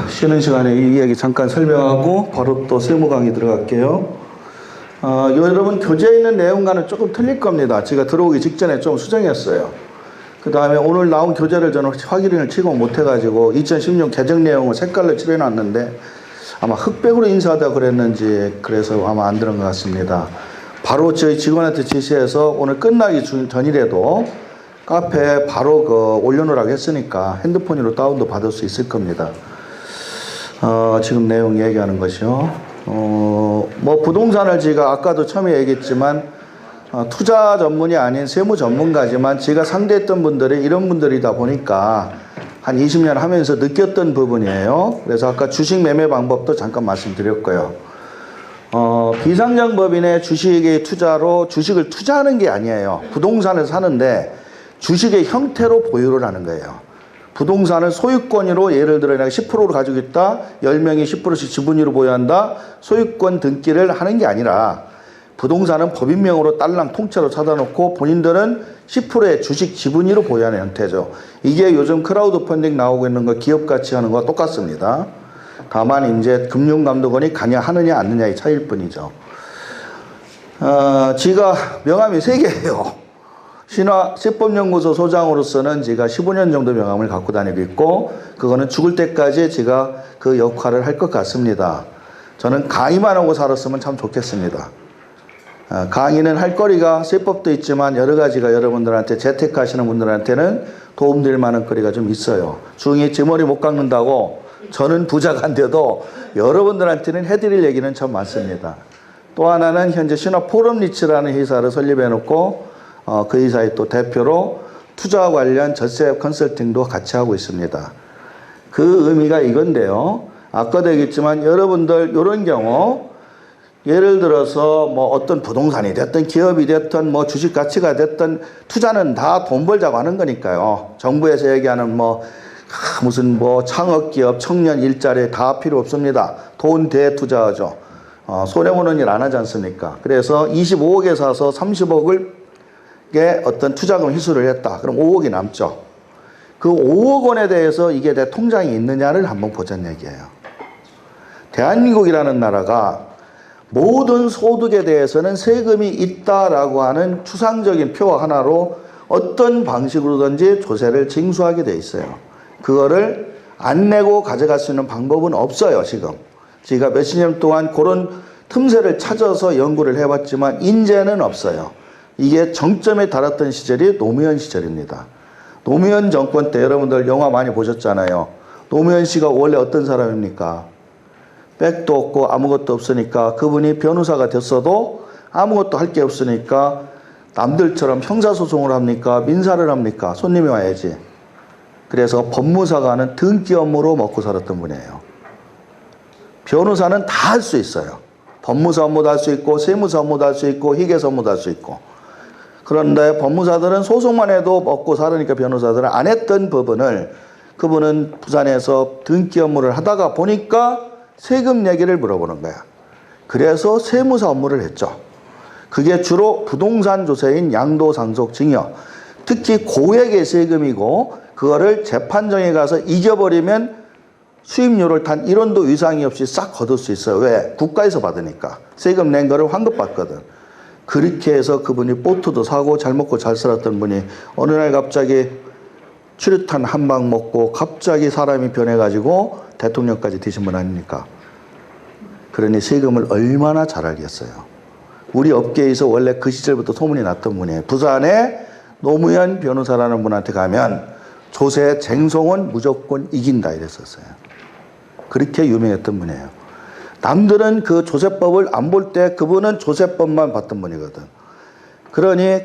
쉬는 시간에 이 이야기 잠깐 설명하고 바로 또 세무 강의 들어갈게요. 여러분 교재에 있는 내용과는 조금 틀릴 겁니다. 제가 들어오기 직전에 좀 수정했어요. 그 다음에 오늘 나온 교재를 저는 확인을 치고 못해가지고 2016 개정 내용을 색깔로 칠해놨는데 아마 흑백으로 인쇄하다 그랬는지 그래서 아마 안 들은 것 같습니다. 바로 저희 직원한테 지시해서 오늘 끝나기 전이라도 카페에 바로 올려놓으라고 했으니까 핸드폰으로 다운도 받을 수 있을 겁니다. 지금 내용 얘기하는 것이요. 뭐 부동산을 제가 아까도 처음에 얘기했지만 투자 전문이 아닌 세무 전문가지만 제가 상대했던 분들이 이런 분들이다 보니까 한 20년 하면서 느꼈던 부분이에요. 그래서 아까 주식 매매 방법도 잠깐 말씀드렸고요. 비상장법인의 주식의 투자로 주식을 투자하는 게 아니에요. 부동산을 사는데 주식의 형태로 보유를 하는 거예요. 부동산을 소유권으로 예를 들어 내가 10%를 가지고 있다. 10명이 10%씩 지분으로 보유한다. 소유권 등기를 하는 게 아니라 부동산은 법인명으로 딸랑 통째로 찾아놓고 본인들은 10%의 주식 지분으로 보유하는 형태죠. 이게 요즘 크라우드 펀딩 나오고 있는 거 기업 같이 하는 거와 똑같습니다. 다만 이제 금융감독원이 관여하느냐 안 하느냐의 차이일 뿐이죠. 제가 명함이 3개예요. 신화 세법연구소 소장으로서는 제가 15년 정도 명함을 갖고 다니고 있고 그거는 죽을 때까지 제가 그 역할을 할 것 같습니다. 저는 강의만 하고 살았으면 참 좋겠습니다. 강의는 할 거리가 세법도 있지만 여러 가지가 여러분들한테 재테크하시는 분들한테는 도움될 만한 거리가 좀 있어요. 중이 제 머리 못 깎는다고 저는 부자가 안 돼도 여러분들한테는 해드릴 얘기는 참 많습니다. 또 하나는 현재 신화 포럼리츠라는 회사를 설립해 놓고 그 회사의 또 대표로 투자 관련 절세 컨설팅도 같이 하고 있습니다. 그 의미가 이건데요. 아까도 얘기했지만 여러분들 이런 경우 예를 들어서 뭐 어떤 부동산이 됐든 기업이 됐든 뭐 주식 가치가 됐든 투자는 다 돈 벌자고 하는 거니까요. 정부에서 얘기하는 뭐 무슨 뭐 창업기업 청년 일자리 다 필요 없습니다. 돈 대투자하죠. 손해보는 일 안 하지 않습니까? 그래서 25억에 사서 30억을 어떤 투자금 회수를 했다. 그럼 5억이 남죠. 그 5억 원에 대해서 이게 내 통장에 있느냐를 한번 보자는 얘기예요. 대한민국이라는 나라가 모든 소득에 대해서는 세금이 있다라고 하는 추상적인 표 하나로 어떤 방식으로든지 조세를 징수하게 돼 있어요. 그거를 안 내고 가져갈 수 있는 방법은 없어요, 지금. 제가 몇십 년 동안 그런 틈새를 찾아서 연구를 해봤지만 이제는 없어요. 이게 정점에 달았던 시절이 노무현 시절입니다. 노무현 정권 때 여러분들 영화 많이 보셨잖아요. 노무현 씨가 원래 어떤 사람입니까? 백도 없고 아무것도 없으니까 그분이 변호사가 됐어도 아무것도 할 게 없으니까 남들처럼 형사소송을 합니까? 민사를 합니까? 손님이 와야지. 그래서 법무사가 하는 등기 업무로 먹고 살았던 분이에요. 변호사는 다 할 수 있어요. 법무사 업무도 할 수 있고 세무사 업무도 할 수 있고 회계사 업무도 할 수 있고. 그런데 법무사들은 소송만 해도 먹고 살으니까 변호사들은 안 했던 부분을 그분은 부산에서 등기 업무를 하다가 보니까 세금 얘기를 물어보는 거야. 그래서 세무사 업무를 했죠. 그게 주로 부동산 조세인 양도상속 증여. 특히 고액의 세금이고 그거를 재판정에 가서 이겨버리면 수입료를 단 1원도 위상이 없이 싹 거둘 수 있어요. 왜? 국가에서 받으니까. 세금 낸 거를 환급받거든. 그렇게 해서 그분이 보트도 사고 잘 먹고 잘 살았던 분이 어느 날 갑자기 추류탄 한 방 먹고 갑자기 사람이 변해가지고 대통령까지 되신 분 아닙니까? 그러니 세금을 얼마나 잘 알겠어요. 우리 업계에서 원래 그 시절부터 소문이 났던 분이에요. 부산에 노무현 변호사라는 분한테 가면 조세 쟁송은 무조건 이긴다 이랬었어요. 그렇게 유명했던 분이에요. 남들은 그 조세법을 안 볼 때 그분은 조세법만 봤던 분이거든. 그러니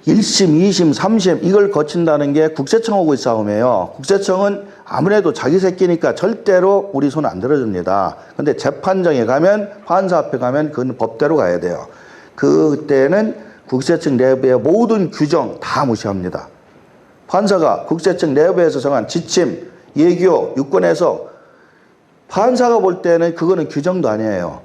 1심, 2심, 3심 이걸 거친다는 게 국세청하고의 싸움이에요. 국세청은 아무래도 자기 새끼니까 절대로 우리 손 안 들어줍니다. 근데 재판정에 가면 판사 앞에 가면 그건 법대로 가야 돼요. 그때는 국세청 내부의 모든 규정 다 무시합니다. 판사가 국세청 내부에서 정한 지침, 예규, 유권 해석 판사가 볼 때는 그거는 규정도 아니에요.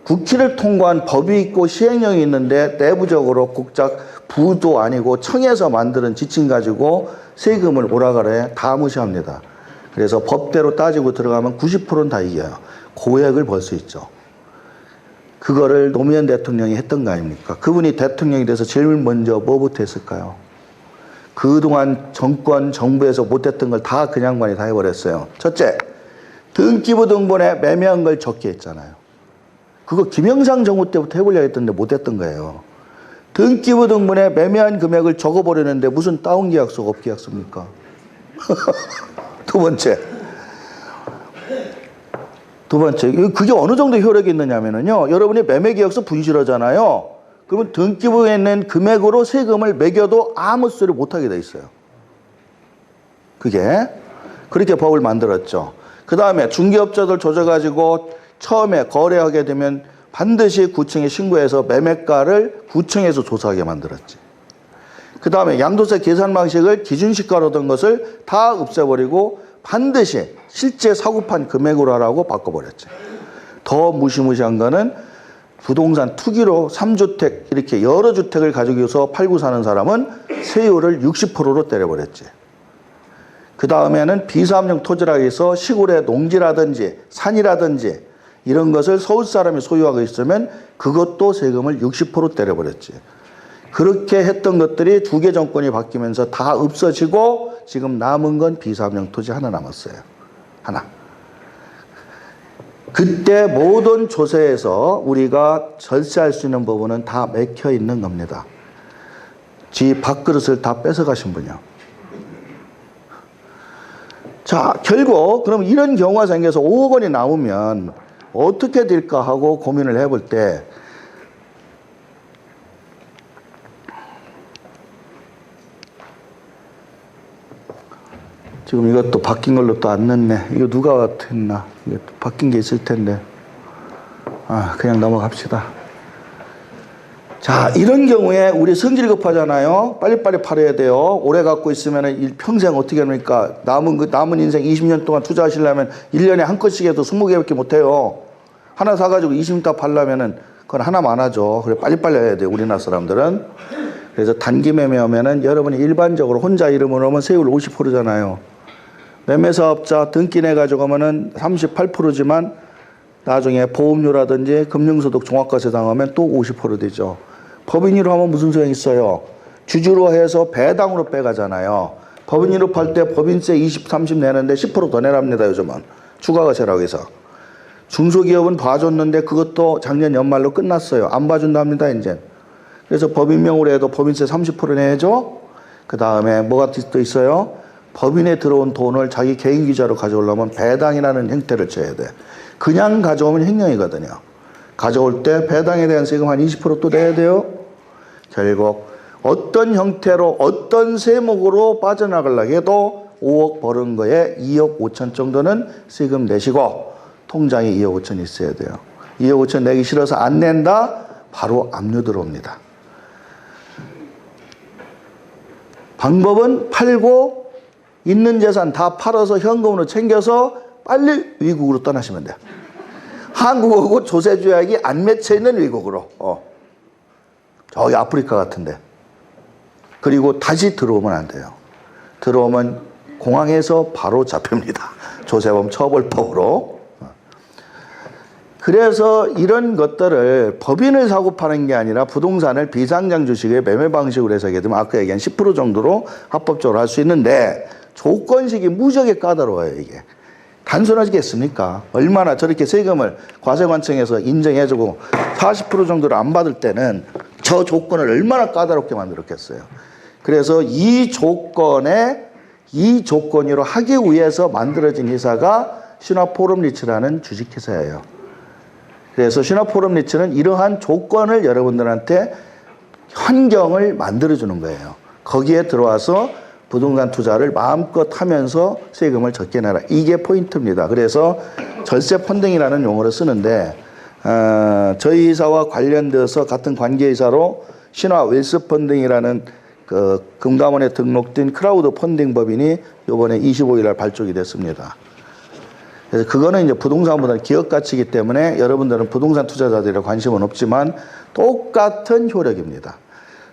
국회를 통과한 법이 있고 시행령이 있는데 내부적으로 국작 부도 아니고 청에서 만드는 지침 가지고 세금을 오라가래 다 무시합니다. 그래서 법대로 따지고 들어가면 90%는 다 이겨요. 고액을 벌 수 있죠. 그거를 노무현 대통령이 했던 거 아닙니까? 그분이 대통령이 돼서 제일 먼저 뭐부터 했을까요? 그동안 정부에서 못했던 걸 다 그 양반이 다 해버렸어요. 첫째, 등기부 등본에 매매한 걸 적게 했잖아요. 그거 김영삼 정부 때부터 해보려고 했던데 못했던 거예요. 등기부 등본에 매매한 금액을 적어버리는데 무슨 다운계약서가 업계약서입니까? 두 번째, 그게 어느 정도 효력이 있느냐면요. 여러분이 매매계약서 분실하잖아요. 그러면 등기부에 있는 금액으로 세금을 매겨도 아무 소리 못하게 돼 있어요. 그게 그렇게 법을 만들었죠. 그 다음에 중개업자들 조져가지고 처음에 거래하게 되면 반드시 구청에 신고해서 매매가를 구청에서 조사하게 만들었지. 그 다음에 양도세 계산 방식을 기준시가로 던 것을 다 없애버리고 반드시 실제 사고판 금액으로 하라고 바꿔버렸지. 더 무시무시한 거는 부동산 투기로 3주택 이렇게 여러 주택을 가지고서 팔고 사는 사람은 세율을 60%로 때려버렸지. 그 다음에는 비사업용 토지라 해서 시골의 농지라든지 산이라든지 이런 것을 서울 사람이 소유하고 있으면 그것도 세금을 60% 때려버렸지. 그렇게 했던 것들이 두 개 정권이 바뀌면서 다 없어지고 지금 남은 건 비사업용 토지 하나 남았어요. 하나. 그때 모든 조세에서 우리가 절세할 수 있는 부분은 다 맥혀 있는 겁니다. 지 밥그릇을 다 뺏어가신 분이요. 자, 결국 그럼 이런 경우가 생겨서 5억 원이 나오면 어떻게 될까 하고 고민을 해볼 때 지금 이것도 바뀐 걸로 또 안 넣네. 이거 누가 했나? 이거 바뀐 게 있을 텐데. 그냥 넘어갑시다. 자, 이런 경우에 우리 성질이 급하잖아요. 빨리빨리 팔아야 돼요. 오래 갖고 있으면 평생 어떻게 합니까? 남은 인생 20년 동안 투자하시려면 1년에 한 건씩 해도 20개밖에 못 해요. 하나 사가지고 20년 팔려면은 그건 하나만 하죠. 그래, 빨리빨리 해야 돼요. 우리나라 사람들은. 그래서 단기 매매하면은 여러분이 일반적으로 혼자 이름으로 하면 세율 50%잖아요. 매매사업자 등기 내가지고 하면은 38%지만 나중에 보험료라든지 금융소득 종합과세 당하면 또 50% 되죠. 법인으로 하면 무슨 소용이 있어요? 주주로 해서 배당으로 빼가잖아요. 법인으로 팔 때 법인세 20, 30 내는데 10% 더 내랍니다. 요즘은. 추가과세라고 해서. 중소기업은 봐줬는데 그것도 작년 연말로 끝났어요. 안 봐준답니다. 이제. 그래서 법인명으로 해도 법인세 30% 내야죠. 그 다음에 뭐가 또 있어요? 법인에 들어온 돈을 자기 개인 계좌로 가져오려면 배당이라는 형태를 쳐야 돼. 그냥 가져오면 횡령이거든요. 가져올 때 배당에 대한 세금 한 20% 또 내야 돼요. 결국 어떤 형태로 어떤 세목으로 빠져나가려고 해도 5억 버는 거에 2억 5천 정도는 세금 내시고 통장에 2억 5천 있어야 돼요. 2억 5천 내기 싫어서 안 낸다? 바로 압류 들어옵니다. 방법은 팔고 있는 재산 다 팔아서 현금으로 챙겨서 빨리 위국으로 떠나시면 돼요. 한국하고 조세조약이 안 맺혀 있는 위국으로. 저기 아프리카 같은데. 그리고 다시 들어오면 안 돼요. 들어오면 공항에서 바로 잡힙니다. 조세범 처벌법으로. 그래서 이런 것들을 법인을 사고 파는 게 아니라 부동산을 비상장 주식의 매매 방식으로 해서 하게 되면 아까 얘기한 10% 정도로 합법적으로 할 수 있는데 조건식이 무지하게 까다로워요. 이게. 단순하겠습니까? 얼마나 저렇게 세금을 과세관청에서 인정해주고 40% 정도를 안 받을 때는 저 조건을 얼마나 까다롭게 만들었겠어요. 그래서 이 조건으로 하기 위해서 만들어진 회사가 신화포럼리츠라는 주식회사예요. 그래서 신화포럼리츠는 이러한 조건을 여러분들한테 환경을 만들어주는 거예요. 거기에 들어와서 부동산 투자를 마음껏 하면서 세금을 적게 내라. 이게 포인트입니다. 그래서 절세 펀딩이라는 용어를 쓰는데 저희 회사와 관련돼서 같은 관계회사로 신화 웰스 펀딩이라는 그 금감원에 등록된 크라우드 펀딩 법인이 이번에 25일 날 발족이 됐습니다. 그래서 그거는 이제 부동산보다는 기업 가치이기 때문에 여러분들은 부동산 투자자들이라 관심은 없지만 똑같은 효력입니다.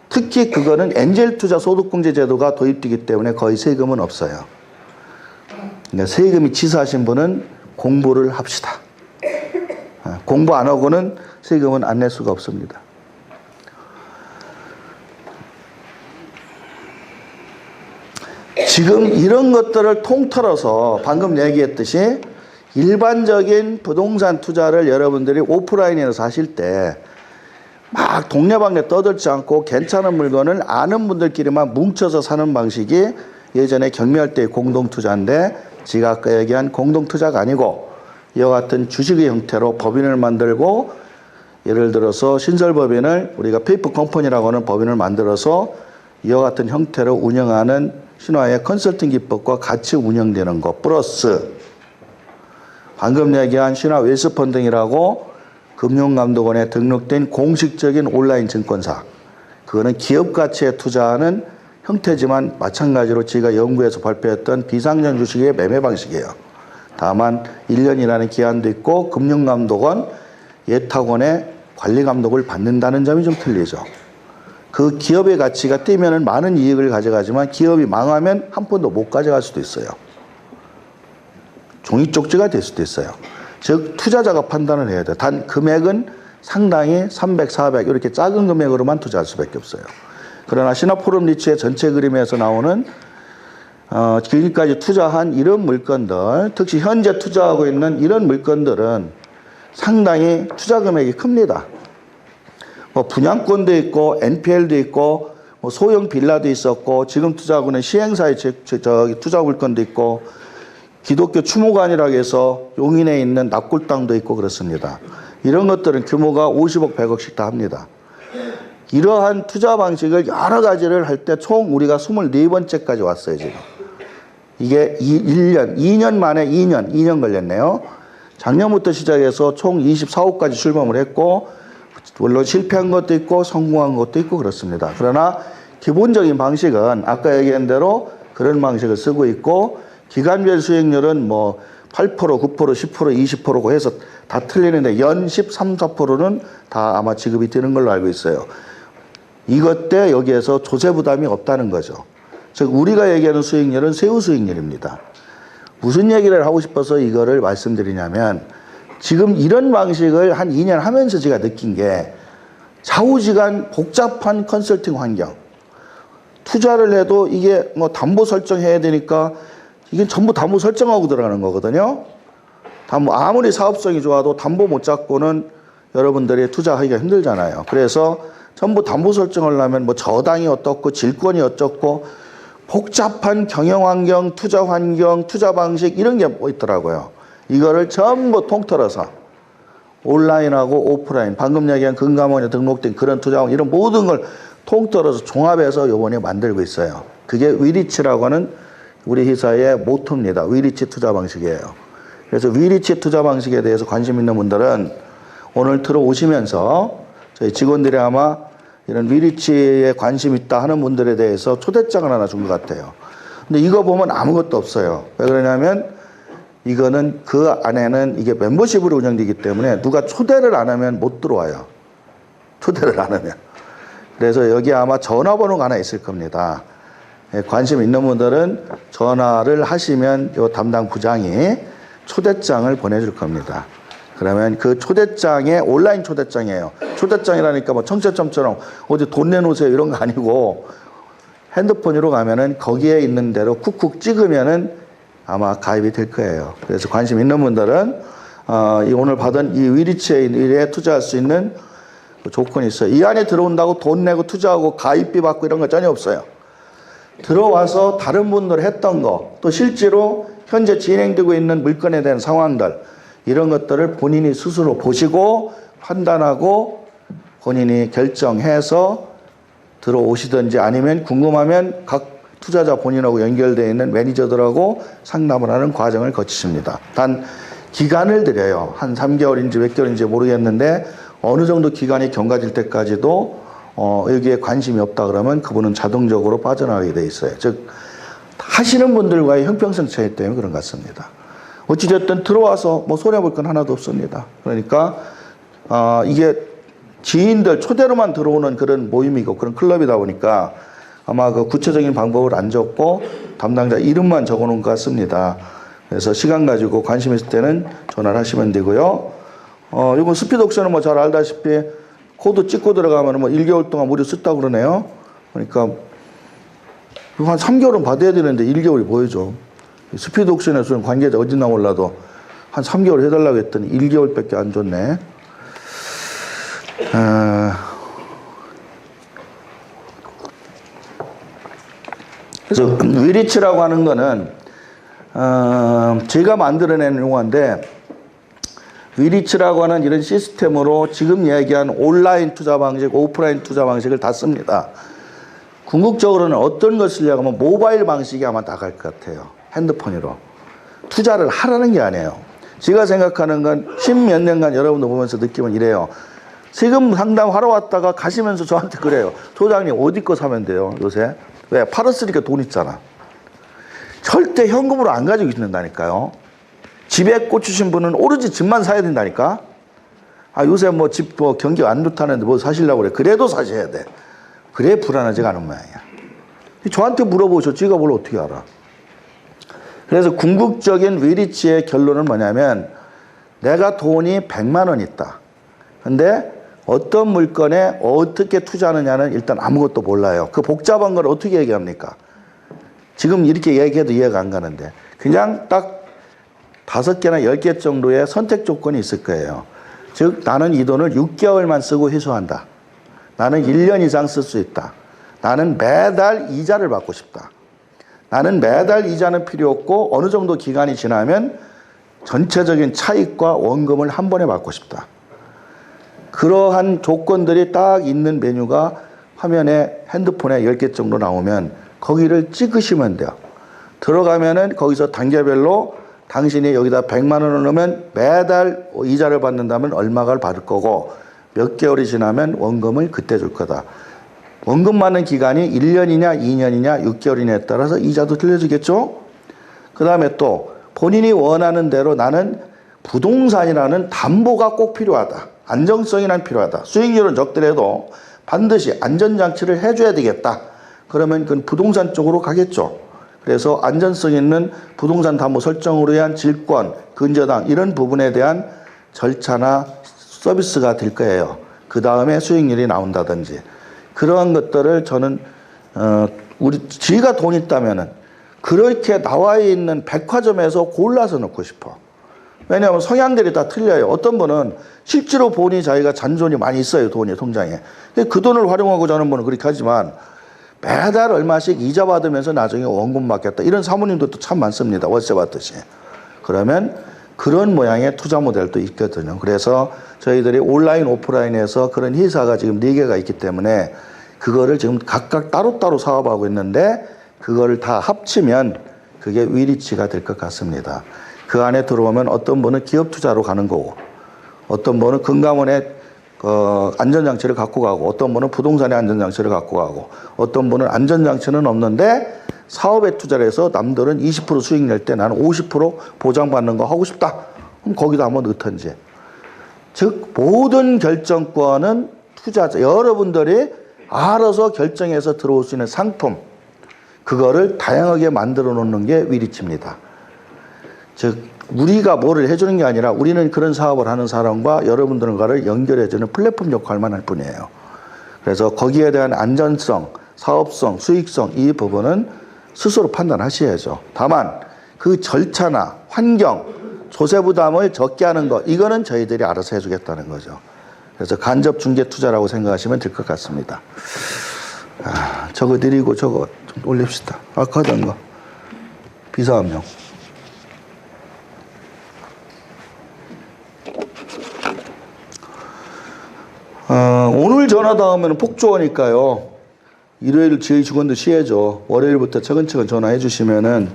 특히 그거는 엔젤 투자 소득공제 제도가 도입되기 때문에 거의 세금은 없어요. 그러니까 세금이 치사하신 분은 공부를 합시다. 공부 안 하고는 세금은 안 낼 수가 없습니다. 지금 이런 것들을 통틀어서 방금 얘기했듯이 일반적인 부동산 투자를 여러분들이 오프라인에서 하실 때 막 동네방네 떠들지 않고 괜찮은 물건을 아는 분들끼리만 뭉쳐서 사는 방식이 예전에 경매할 때의 공동투자인데 제가 아까 얘기한 공동투자가 아니고 이와 같은 주식의 형태로 법인을 만들고 예를 들어서 신설법인을 우리가 페이퍼 컴퍼니라고 하는 법인을 만들어서 이와 같은 형태로 운영하는 신화의 컨설팅 기법과 같이 운영되는 것 플러스 방금 얘기한 신화 웨스펀딩이라고 금융감독원에 등록된 공식적인 온라인 증권사 그거는 기업 가치에 투자하는 형태지만 마찬가지로 제가 연구해서 발표했던 비상장 주식의 매매 방식이에요. 다만 1년이라는 기한도 있고 금융감독원 예탁원의 관리감독을 받는다는 점이 좀 틀리죠. 그 기업의 가치가 뛰면은 많은 이익을 가져가지만 기업이 망하면 한 푼도 못 가져갈 수도 있어요. 종이 쪽지가 될 수도 있어요. 즉 투자자가 판단을 해야 돼요. 단 금액은 상당히 300, 400 이렇게 작은 금액으로만 투자할 수밖에 없어요. 그러나 신화포럼 리츠의 전체 그림에서 나오는 지금까지 투자한 이런 물건들 특히 현재 투자하고 있는 이런 물건들은 상당히 투자 금액이 큽니다. 뭐 분양권도 있고 NPL도 있고 뭐 소형 빌라도 있었고 지금 투자하고 있는 시행사의 투자 물건도 있고 기독교 추모관이라고 해서 용인에 있는 납골 땅도 있고 그렇습니다. 이런 것들은 규모가 50억, 100억씩 다 합니다. 이러한 투자 방식을 여러 가지를 할 때 총 우리가 24번째까지 왔어요, 지금. 이게 2년 만에 2년 걸렸네요. 작년부터 시작해서 총 24호까지 출범을 했고, 물론 실패한 것도 있고, 성공한 것도 있고 그렇습니다. 그러나 기본적인 방식은 아까 얘기한 대로 그런 방식을 쓰고 있고, 기간별 수익률은 뭐 8%, 9%, 10%, 20%고 해서 다 틀리는데 연 13, 14%는 다 아마 지급이 되는 걸로 알고 있어요. 이것 때 여기에서 조세 부담이 없다는 거죠. 즉 우리가 얘기하는 수익률은 세후 수익률입니다. 무슨 얘기를 하고 싶어서 이거를 말씀드리냐면 지금 이런 방식을 한 2년 하면서 제가 느낀 게 좌우지간 복잡한 컨설팅 환경. 투자를 해도 이게 뭐 담보 설정해야 되니까 이게 전부 담보 설정하고 들어가는 거거든요. 담보, 아무리 사업성이 좋아도 담보 못 잡고는 여러분들이 투자하기가 힘들잖아요. 그래서 전부 담보 설정을 하면 뭐 저당이 어떻고 질권이 어쩌고 복잡한 경영 환경, 투자 방식 이런 게 뭐 있더라고요. 이거를 전부 통틀어서 온라인하고 오프라인, 방금 얘기한 금감원에 등록된 그런 투자원 이런 모든 걸 통틀어서 종합해서 요번에 만들고 있어요. 그게 위리치라고 하는 우리 회사의 모토입니다. 위리치 투자 방식이에요. 그래서 위리치 투자 방식에 대해서 관심 있는 분들은 오늘 들어오시면서 저희 직원들이 아마 이런 위리치에 관심 있다 하는 분들에 대해서 초대장을 하나 준 것 같아요. 근데 이거 보면 아무것도 없어요. 왜 그러냐면 이거는 그 안에는 이게 멤버십으로 운영되기 때문에 누가 초대를 안 하면 못 들어와요. 초대를 안 하면. 그래서 여기 아마 전화번호가 하나 있을 겁니다. 관심 있는 분들은 전화를 하시면 이 담당 부장이 초대장을 보내줄 겁니다. 그러면 그 초대장에 온라인 초대장이에요. 초대장이라니까 뭐 청첩장처럼 어디 돈 내놓으세요 이런 거 아니고 핸드폰으로 가면은 거기에 있는 대로 쿡쿡 찍으면은 아마 가입이 될 거예요. 그래서 관심 있는 분들은 오늘 받은 이 위리치에 일에 투자할 수 있는 조건이 있어요. 이 안에 들어온다고 돈 내고 투자하고 가입비 받고 이런 거 전혀 없어요. 들어와서 다른 분들 했던 거, 또 실제로 현재 진행되고 있는 물건에 대한 상황들, 이런 것들을 본인이 스스로 보시고 판단하고 본인이 결정해서 들어오시든지 아니면 궁금하면 각 투자자 본인하고 연결되어 있는 매니저들하고 상담을 하는 과정을 거치십니다. 단 기간을 드려요. 한 3개월인지 몇 개월인지 모르겠는데 어느 정도 기간이 경과될 때까지도 여기에 관심이 없다 그러면 그분은 자동적으로 빠져나가게 돼 있어요. 즉 하시는 분들과의 형평성 차이 때문에 그런 것 같습니다. 어찌됐든 들어와서 뭐 손해볼 건 하나도 없습니다. 그러니까 이게 지인들 초대로만 들어오는 그런 모임이고 그런 클럽이다 보니까 아마 그 구체적인 방법을 안 적고 담당자 이름만 적어놓은 것 같습니다. 그래서 시간 가지고 관심 있을 때는 전화를 하시면 되고요. 이건 스피드 옥션은 뭐 잘 알다시피 코드 찍고 들어가면 뭐 1개월 동안 무료 썼다고 그러네요. 그러니까 한 3개월은 받아야 되는데 1개월이 보여줘. 스피드 옥션에서는 관계자 어딨나 몰라도 한 3개월 해달라고 했더니 1개월밖에 안 줬네. 그래서 위리치라고 하는 거는 제가 만들어낸 용어인데 위리치라고 하는 이런 시스템으로 지금 얘기한 온라인 투자 방식, 오프라인 투자 방식을 다 씁니다. 궁극적으로는 어떤 걸 쓰려고 하면 모바일 방식이 아마 나갈 것 같아요. 핸드폰으로. 투자를 하라는 게 아니에요. 제가 생각하는 건 10몇 년간 여러분도 보면서 느낌은 이래요. 세금 상담하러 왔다가 가시면서 저한테 그래요. 소장님 어디 거 사면 돼요 요새? 왜? 팔았으니까 돈 있잖아. 절대 현금으로 안 가지고 있는다니까요. 집에 꽂히신 분은 오로지 집만 사야 된다니까. 요새 뭐 집 뭐 경기가 안 좋다는데 뭐 사시려고 그래. 그래도 사셔야 돼. 그래 불안하지가 않은 모양이야. 저한테 물어보셔. 제가 뭘 어떻게 알아. 그래서 궁극적인 위리치의 결론은 뭐냐면 내가 돈이 100만 원 있다. 근데 어떤 물건에 어떻게 투자하느냐는 일단 아무것도 몰라요. 그 복잡한 걸 어떻게 얘기합니까? 지금 이렇게 얘기해도 이해가 안 가는데 그냥 딱 5개나 10개 정도의 선택 조건이 있을 거예요. 즉 나는 이 돈을 6개월만 쓰고 회수한다. 나는 1년 이상 쓸 수 있다. 나는 매달 이자를 받고 싶다. 나는 매달 이자는 필요 없고 어느 정도 기간이 지나면 전체적인 차익과 원금을 한 번에 받고 싶다. 그러한 조건들이 딱 있는 메뉴가 화면에 핸드폰에 10개 정도 나오면 거기를 찍으시면 돼요. 들어가면은 거기서 단계별로 당신이 여기다 100만 원을 넣으면 매달 이자를 받는다면 얼마를 받을 거고 몇 개월이 지나면 원금을 그때 줄 거다. 원금 받는 기간이 1년이냐 2년이냐 6개월이냐에 따라서 이자도 틀려지겠죠. 그 다음에 또 본인이 원하는 대로 나는 부동산이라는 담보가 꼭 필요하다. 안정성이 난 필요하다. 수익률은 적더라도 반드시 안전장치를 해줘야 되겠다. 그러면 그건 부동산 쪽으로 가겠죠. 그래서 안전성 있는 부동산 담보 설정으로 위한 질권, 근저당 이런 부분에 대한 절차나 서비스가 될 거예요. 그 다음에 수익률이 나온다든지 그러한 것들을 저는 지가 돈 있다면은 그렇게 나와 있는 백화점에서 골라서 넣고 싶어. 왜냐하면 성향들이 다 틀려요. 어떤 분은 실제로 본인이 자기가 잔존이 많이 있어요. 돈이 통장에. 그 돈을 활용하고자 하는 분은 그렇게 하지만 매달 얼마씩 이자 받으면서 나중에 원금 받겠다. 이런 사모님들도 참 많습니다. 월세 받듯이. 그러면 그런 모양의 투자 모델도 있거든요. 그래서 저희들이 온라인, 오프라인에서 그런 회사가 지금 4개가 있기 때문에 그거를 지금 각각 따로따로 사업하고 있는데 그거를 다 합치면 그게 위리치가 될 것 같습니다. 그 안에 들어오면 어떤 분은 기업 투자로 가는 거고 어떤 분은 금감원에 안전장치를 갖고 가고 어떤 분은 부동산의 안전장치를 갖고 가고 어떤 분은 안전장치는 없는데 사업에 투자를 해서 남들은 20% 수익 낼 때 나는 50% 보장받는 거 하고 싶다. 그럼 거기다 한번 넣든지. 즉 모든 결정권은 투자자 여러분들이 알아서 결정해서 들어올 수 있는 상품 그거를 다양하게 만들어 놓는 게 위리치입니다. 즉 우리가 뭐를 해주는 게 아니라 우리는 그런 사업을 하는 사람과 여러분들과를 연결해주는 플랫폼 역할만 할 뿐이에요. 그래서 거기에 대한 안전성, 사업성, 수익성 이 부분은 스스로 판단하셔야죠. 다만 그 절차나 환경, 조세 부담을 적게 하는 것 이거는 저희들이 알아서 해주겠다는 거죠. 그래서 간접 중개 투자라고 생각하시면 될 것 같습니다. 저거 드리고 저거 좀 올립시다. 아까 하던 거 비서 한 명. 오늘 전화 닿으면 폭주하니까요. 일요일 저희 직원들 쉬어야죠. 월요일부터 차근차근 전화해 주시면은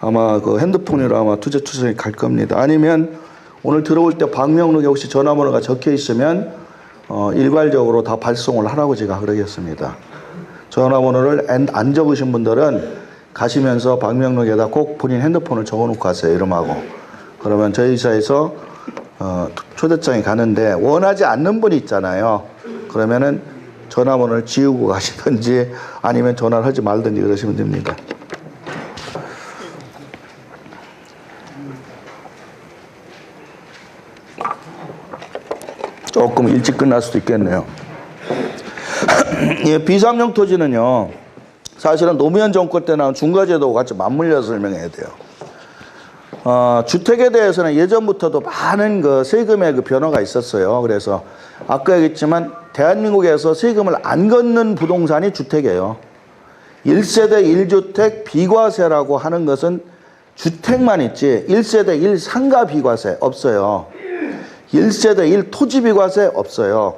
아마 그 핸드폰으로 아마 투자처에 갈 겁니다. 아니면 오늘 들어올 때 방명록에 혹시 전화번호가 적혀 있으면 일괄적으로 다 발송을 하라고 제가 그러겠습니다. 전화번호를 안 적으신 분들은 가시면서 방명록에다 꼭 본인 핸드폰을 적어놓고 가세요. 이름하고. 그러면 저희 회사에서 초대장이 가는데 원하지 않는 분이 있잖아요. 그러면은 전화번호를 지우고 가시든지 아니면 전화를 하지 말든지 그러시면 됩니다. 조금 일찍 끝날 수도 있겠네요. 예, 비삼용 토지는요, 사실은 노무현 정권 때 나온 중과제도와 같이 맞물려서 설명해야 돼요. 주택에 대해서는 예전부터도 많은 그 세금의 그 변화가 있었어요. 그래서 아까 얘기했지만 대한민국에서 세금을 안 걷는 부동산이 주택이에요. 1세대 1주택 비과세라고 하는 것은 주택만 있지 1세대 1 상가 비과세 없어요. 1세대 1 토지 비과세 없어요.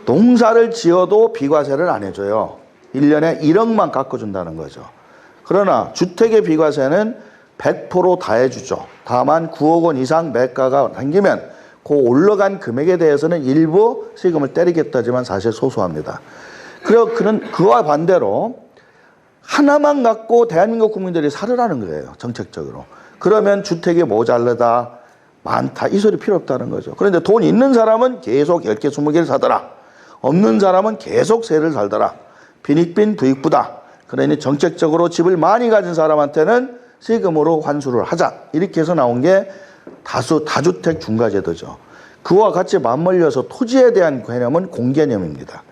농사를 지어도 비과세를 안 해줘요. 1년에 1억만 깎아준다는 거죠. 그러나 주택의 비과세는 100% 다 해주죠. 다만 9억 원 이상 매가가 생기면 그 올라간 금액에 대해서는 일부 세금을 때리겠다지만 사실 소소합니다. 그와 반대로 하나만 갖고 대한민국 국민들이 살으라는 거예요. 정책적으로. 그러면 주택이 모자르다, 많다 이 소리 필요 없다는 거죠. 그런데 돈 있는 사람은 계속 10개, 20개를 사더라. 없는 사람은 계속 세를 살더라. 빈익빈 부익부다. 그러니 정책적으로 집을 많이 가진 사람한테는 세금으로 환수를 하자. 이렇게 해서 나온 게 다주택 중과제도죠. 그와 같이 맞물려서 토지에 대한 개념은 공개념입니다.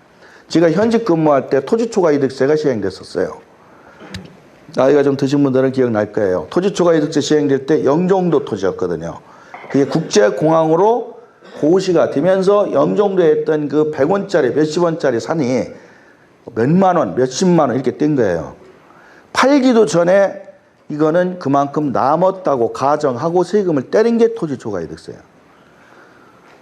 제가 현직 근무할 때 토지초과이득세가 시행됐었어요. 나이가 좀 드신 분들은 기억날 거예요. 토지초과이득세 시행될 때 영종도 토지였거든요. 그게 국제공항으로 고시가 되면서 영종도에 있던 그 100원짜리 몇십 원짜리 산이 몇만 원, 몇십만 원 이렇게 뛴 거예요. 팔기도 전에 이거는 그만큼 남았다고 가정하고 세금을 때린 게 토지초과이득세예요.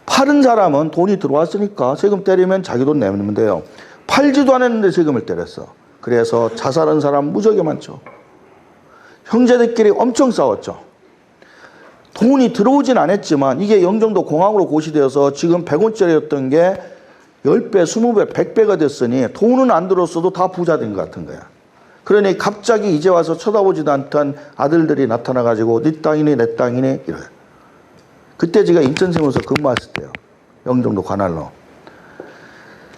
팔은 사람은 돈이 들어왔으니까 세금 때리면 자기 돈 내면 돼요. 팔지도 않았는데 세금을 때렸어. 그래서 자살한 사람 무지하게 많죠. 형제들끼리 엄청 싸웠죠. 돈이 들어오진 않았지만 이게 영종도 공항으로 고시되어서 지금 100원짜리였던 게 10배, 20배, 100배가 됐으니 돈은 안 들었어도 다 부자 된 것 같은 거야. 그러니 갑자기 이제 와서 쳐다보지도 않던 아들들이 나타나가지고 네 땅이니 내 땅이니 이래요. 그때 제가 인천세무서 근무했을 때요. 영종도 관할로.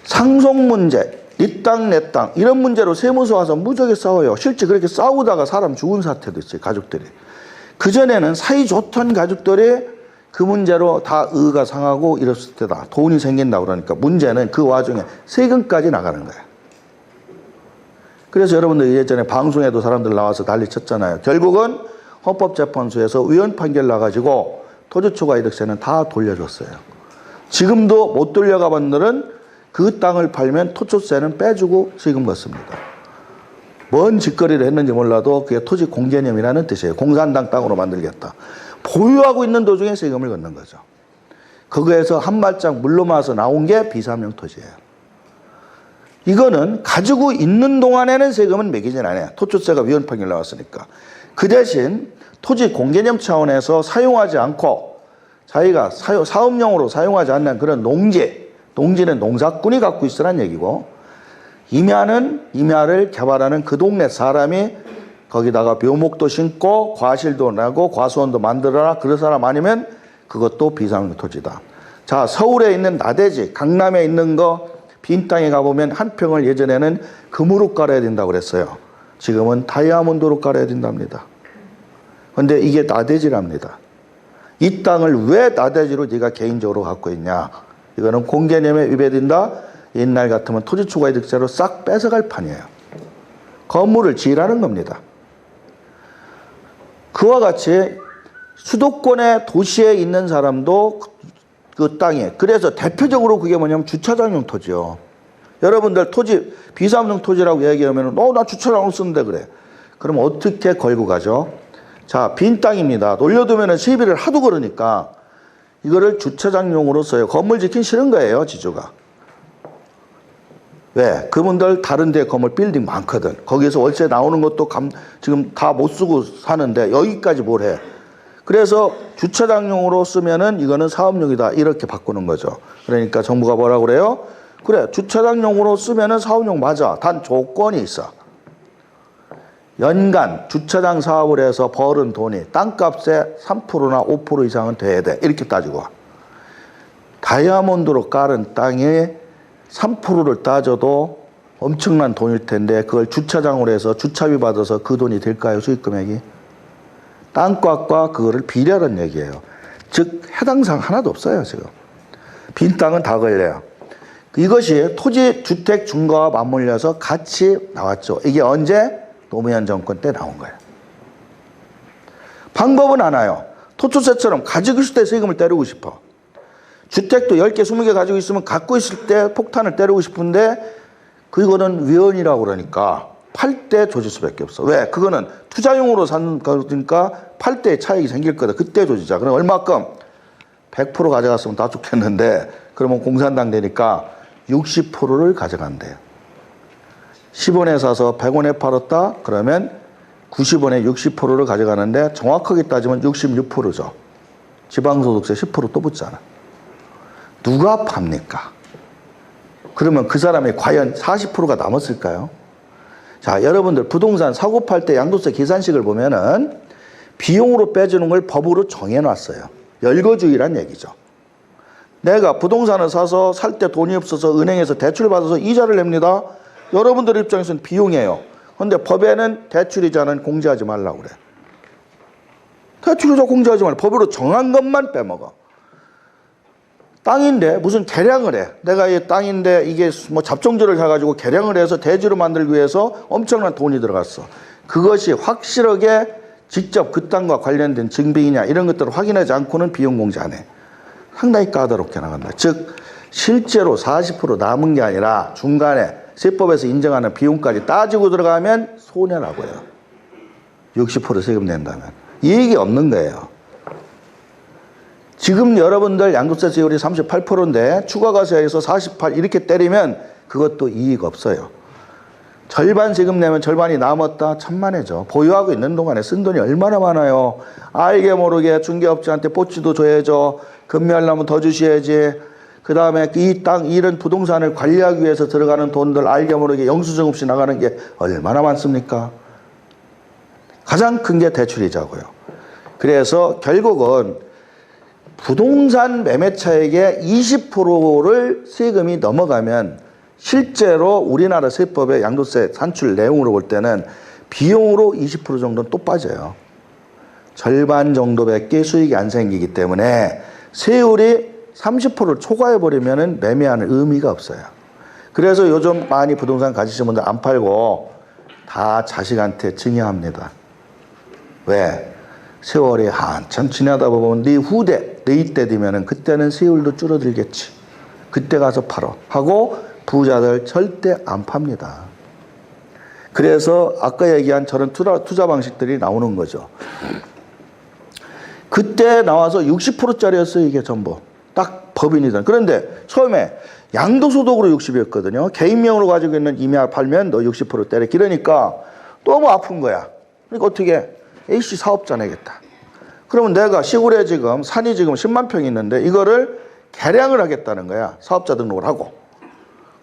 상속 문제, 네 땅, 내 땅 이런 문제로 세무서 와서 무지하게 싸워요. 실제 그렇게 싸우다가 사람 죽은 사태도 있어요. 가족들이. 그전에는 사이 좋던 가족들이 그 문제로 다 의가 상하고 이랬을 때다. 돈이 생긴다고 그러니까 문제는 그 와중에 세금까지 나가는 거예요. 그래서 여러분들 예전에 방송에도 사람들 나와서 난리 쳤잖아요. 결국은 헌법재판소에서 위헌 판결 나가지고 토지초과이득세는 다 돌려줬어요. 지금도 못 돌려가 분들은 그 땅을 팔면 토초세는 빼주고 세금 걷습니다. 뭔 짓거리를 했는지 몰라도 그게 토지 공개념이라는 뜻이에요. 공산당 땅으로 만들겠다. 보유하고 있는 도중에 세금을 걷는 거죠. 거기에서 한 발짝 물러나서 나온 게 비삼용 토지예요. 이거는 가지고 있는 동안에는 세금은 매기진 않아요. 토초세가 위헌 판결 나왔으니까. 그 대신 토지 공개념 차원에서 사용하지 않고 자기가 사업용으로 사용하지 않는 그런 농지는 농사꾼이 갖고 있으란 얘기고 임야를 개발하는 그 동네 사람이 거기다가 묘목도 심고 과실도 내고 과수원도 만들어라 그런 사람 아니면 그것도 비상용 토지다. 자, 서울에 있는 나대지, 강남에 있는 거 빈 땅에 가보면 한 평을 예전에는 금으로 깔아야 된다고 그랬어요. 지금은 다이아몬드로 깔아야 된답니다. 근데 이게 나대지랍니다. 이 땅을 왜 나대지로 네가 개인적으로 갖고 있냐. 이거는 공개념에 위배된다. 옛날 같으면 토지초과이득세로 싹 뺏어갈 판이에요. 건물을 지으라는 겁니다. 그와 같이 수도권의 도시에 있는 사람도 그 땅에 그래서 대표적으로 그게 뭐냐면 주차장용 토지요. 여러분들 토지 비삼용 토지라고 얘기하면 나 주차장으로 쓰는데 그래. 그럼 어떻게 걸고 가죠? 자, 빈 땅입니다. 놀려두면 시비를 하도 그러니까 이거를 주차장용으로 써요. 건물 짓긴 싫은 거예요, 지주가. 왜? 그분들 다른 데 건물 빌딩 많거든. 거기에서 월세 나오는 것도 지금 다 못 쓰고 사는데 여기까지 뭘 해. 그래서 주차장용으로 쓰면은 이거는 사업용이다. 이렇게 바꾸는 거죠. 그러니까 정부가 뭐라고 그래요? 그래, 주차장용으로 쓰면은 사업용 맞아. 단 조건이 있어. 연간 주차장 사업을 해서 벌은 돈이 땅값의 3%나 5% 이상은 돼야 돼. 이렇게 따지고 와. 다이아몬드로 깔은 땅에 3%를 따져도 엄청난 돈일 텐데 그걸 주차장으로 해서 주차비 받아서 그 돈이 될까요? 수익 금액이? 땅값과 그거를 비례하는 얘기예요. 즉 해당사항 하나도 없어요. 지금. 빈 땅은 다 걸려요. 이것이 토지 주택 중과와 맞물려서 같이 나왔죠. 이게 언제? 노무현 정권 때 나온 거예요. 방법은 하나요. 토초세처럼 가지고 있을 때 세금을 때리고 싶어. 주택도 10개, 20개 가지고 있으면 갖고 있을 때 폭탄을 때리고 싶은데 그거는 위헌이라고 그러니까 팔 때 조질 수밖에 없어. 왜? 그거는 투자용으로 산 거니까 팔 때 차익이 생길 거다. 그때 조지자. 그럼 얼마큼? 100% 가져갔으면 다 좋겠는데 그러면 공산당 되니까 60%를 가져간대요. 10원에 사서 100원에 팔았다? 그러면 90원에 60%를 가져가는데 정확하게 따지면 66%죠. 지방소득세 10% 또 붙잖아. 누가 팝니까? 그러면 그 사람이 과연 40%가 남았을까요? 자, 여러분들 부동산 사고 팔 때 양도세 계산식을 보면은 비용으로 빼주는 걸 법으로 정해놨어요. 열거주의란 얘기죠. 내가 부동산을 사서 살 때 돈이 없어서 은행에서 대출 받아서 이자를 냅니다. 여러분들 입장에서는 비용이에요. 그런데 법에는 대출이자는 공제하지 말라고 그래. 대출이자 공제하지 말라. 법으로 정한 것만 빼먹어. 땅인데 무슨 개량을 해. 내가 이 땅인데 이게 뭐 잡종들을 사가지고 개량을 해서 대지로 만들기 위해서 엄청난 돈이 들어갔어. 그것이 확실하게 직접 그 땅과 관련된 증빙이냐 이런 것들을 확인하지 않고는 비용 공제 안 해. 상당히 까다롭게 나간다. 즉 실제로 40% 남은 게 아니라 중간에 세법에서 인정하는 비용까지 따지고 들어가면 손해라고요. 60% 세금 낸다면. 이익이 없는 거예요. 지금 여러분들 양도세 세율이 38%인데 추가과세에서 48 이렇게 때리면 그것도 이익 없어요. 절반 세금 내면 절반이 남았다? 천만에죠. 보유하고 있는 동안에 쓴 돈이 얼마나 많아요. 알게 모르게 중개업자한테 뽀찌도 줘야죠. 금매하려면 더 주셔야지. 그 다음에 이 땅, 이런 부동산을 관리하기 위해서 들어가는 돈들 알게 모르게 영수증 없이 나가는 게 얼마나 많습니까? 가장 큰 게 대출이자고요. 그래서 결국은 부동산 매매차액의 20%를 세금이 넘어가면 실제로 우리나라 세법의 양도세 산출 내용으로 볼 때는 비용으로 20% 정도는 또 빠져요. 절반 정도밖에 수익이 안 생기기 때문에 세율이 30%를 초과해버리면 매매하는 의미가 없어요. 그래서 요즘 많이 부동산 가지신 분들 안 팔고 다 자식한테 증여합니다. 왜? 세월이 한참 지나다 보면 네 후대, 네 때 되면은 그때는 세율도 줄어들겠지. 그때 가서 팔어. 하고 부자들 절대 안 팝니다. 그래서 아까 얘기한 저런 투자 방식들이 나오는 거죠. 그때 나와서 60%짜리였어요, 이게 전부. 딱 법인이든. 그런데 처음에 양도소득으로 60이었거든요. 개인명으로 가지고 있는 임야 팔면 너 60% 때려. 이러니까 너무 아픈 거야. 그러니까 어떻게 A씨 사업자 내겠다. 그러면 내가 시골에 지금 산이 지금 10만 평이 있는데 이거를 개량을 하겠다는 거야. 사업자 등록을 하고.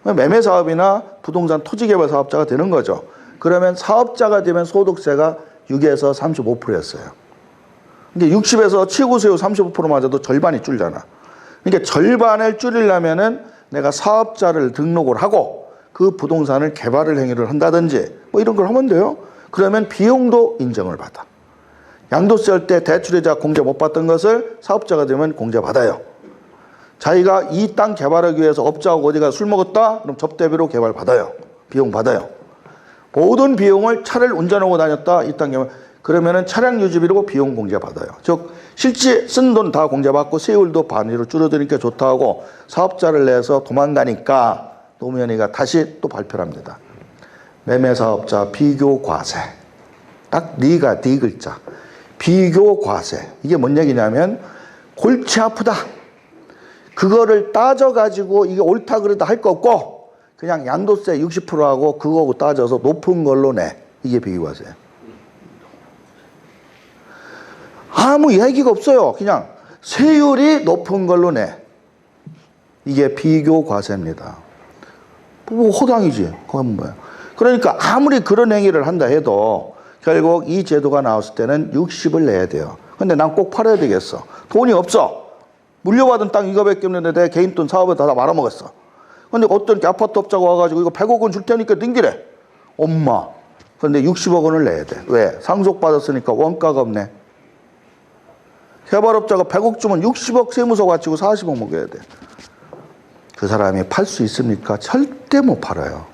매매 사업이나 부동산 토지 개발 사업자가 되는 거죠. 그러면 사업자가 되면 소득세가 6에서 35%였어요. 근데 60에서 최고세율 35% 맞아도 절반이 줄잖아. 그러니까 절반을 줄이려면은 내가 사업자를 등록을 하고 그 부동산을 개발을 행위를 한다든지 뭐 이런 걸 하면 돼요. 그러면 비용도 인정을 받아. 양도세 할 때 대출이자 공제 못 받던 것을 사업자가 되면 공제 받아요. 자기가 이 땅 개발하기 위해서 업자하고 어디가 술 먹었다? 그럼 접대비로 개발 받아요. 비용 받아요. 모든 비용을 차를 운전하고 다녔다? 이 땅 개발. 그러면은 차량 유지비로 비용 공제 받아요. 즉 실제 쓴 돈 다 공제 받고 세율도 반으로 줄어드니까 좋다 하고 사업자를 내서 도망가니까 노무현이가 다시 또 발표를 합니다. 매매사업자 비교과세. 딱 네 글자. 비교과세. 이게 뭔 얘기냐면 골치 아프다. 그거를 따져가지고 이게 옳다 그르다 할 거 없고 그냥 양도세 60%하고 그거하고 따져서 높은 걸로 내. 이게 비교과세예요. 아무 얘기가 없어요. 그냥 세율이 높은 걸로 내. 이게 비교과세입니다. 뭐 허당이지. 그건 뭐야. 그러니까 아무리 그런 행위를 한다 해도 결국 이 제도가 나왔을 때는 60을 내야 돼요. 근데 난 꼭 팔아야 되겠어. 돈이 없어. 물려받은 땅 이거밖에 없는데 내 개인 돈 사업에 다 말아먹었어. 근데 어떤 아파트 업자가 와가지고 이거 100억 원 줄 테니까 넘기래. 엄마. 근데 60억 원을 내야 돼. 왜? 상속받았으니까 원가가 없네. 개발업자가 100억 주면 60억 세무서 바치고 40억 먹여야 돼. 그 사람이 팔 수 있습니까? 절대 못 팔아요.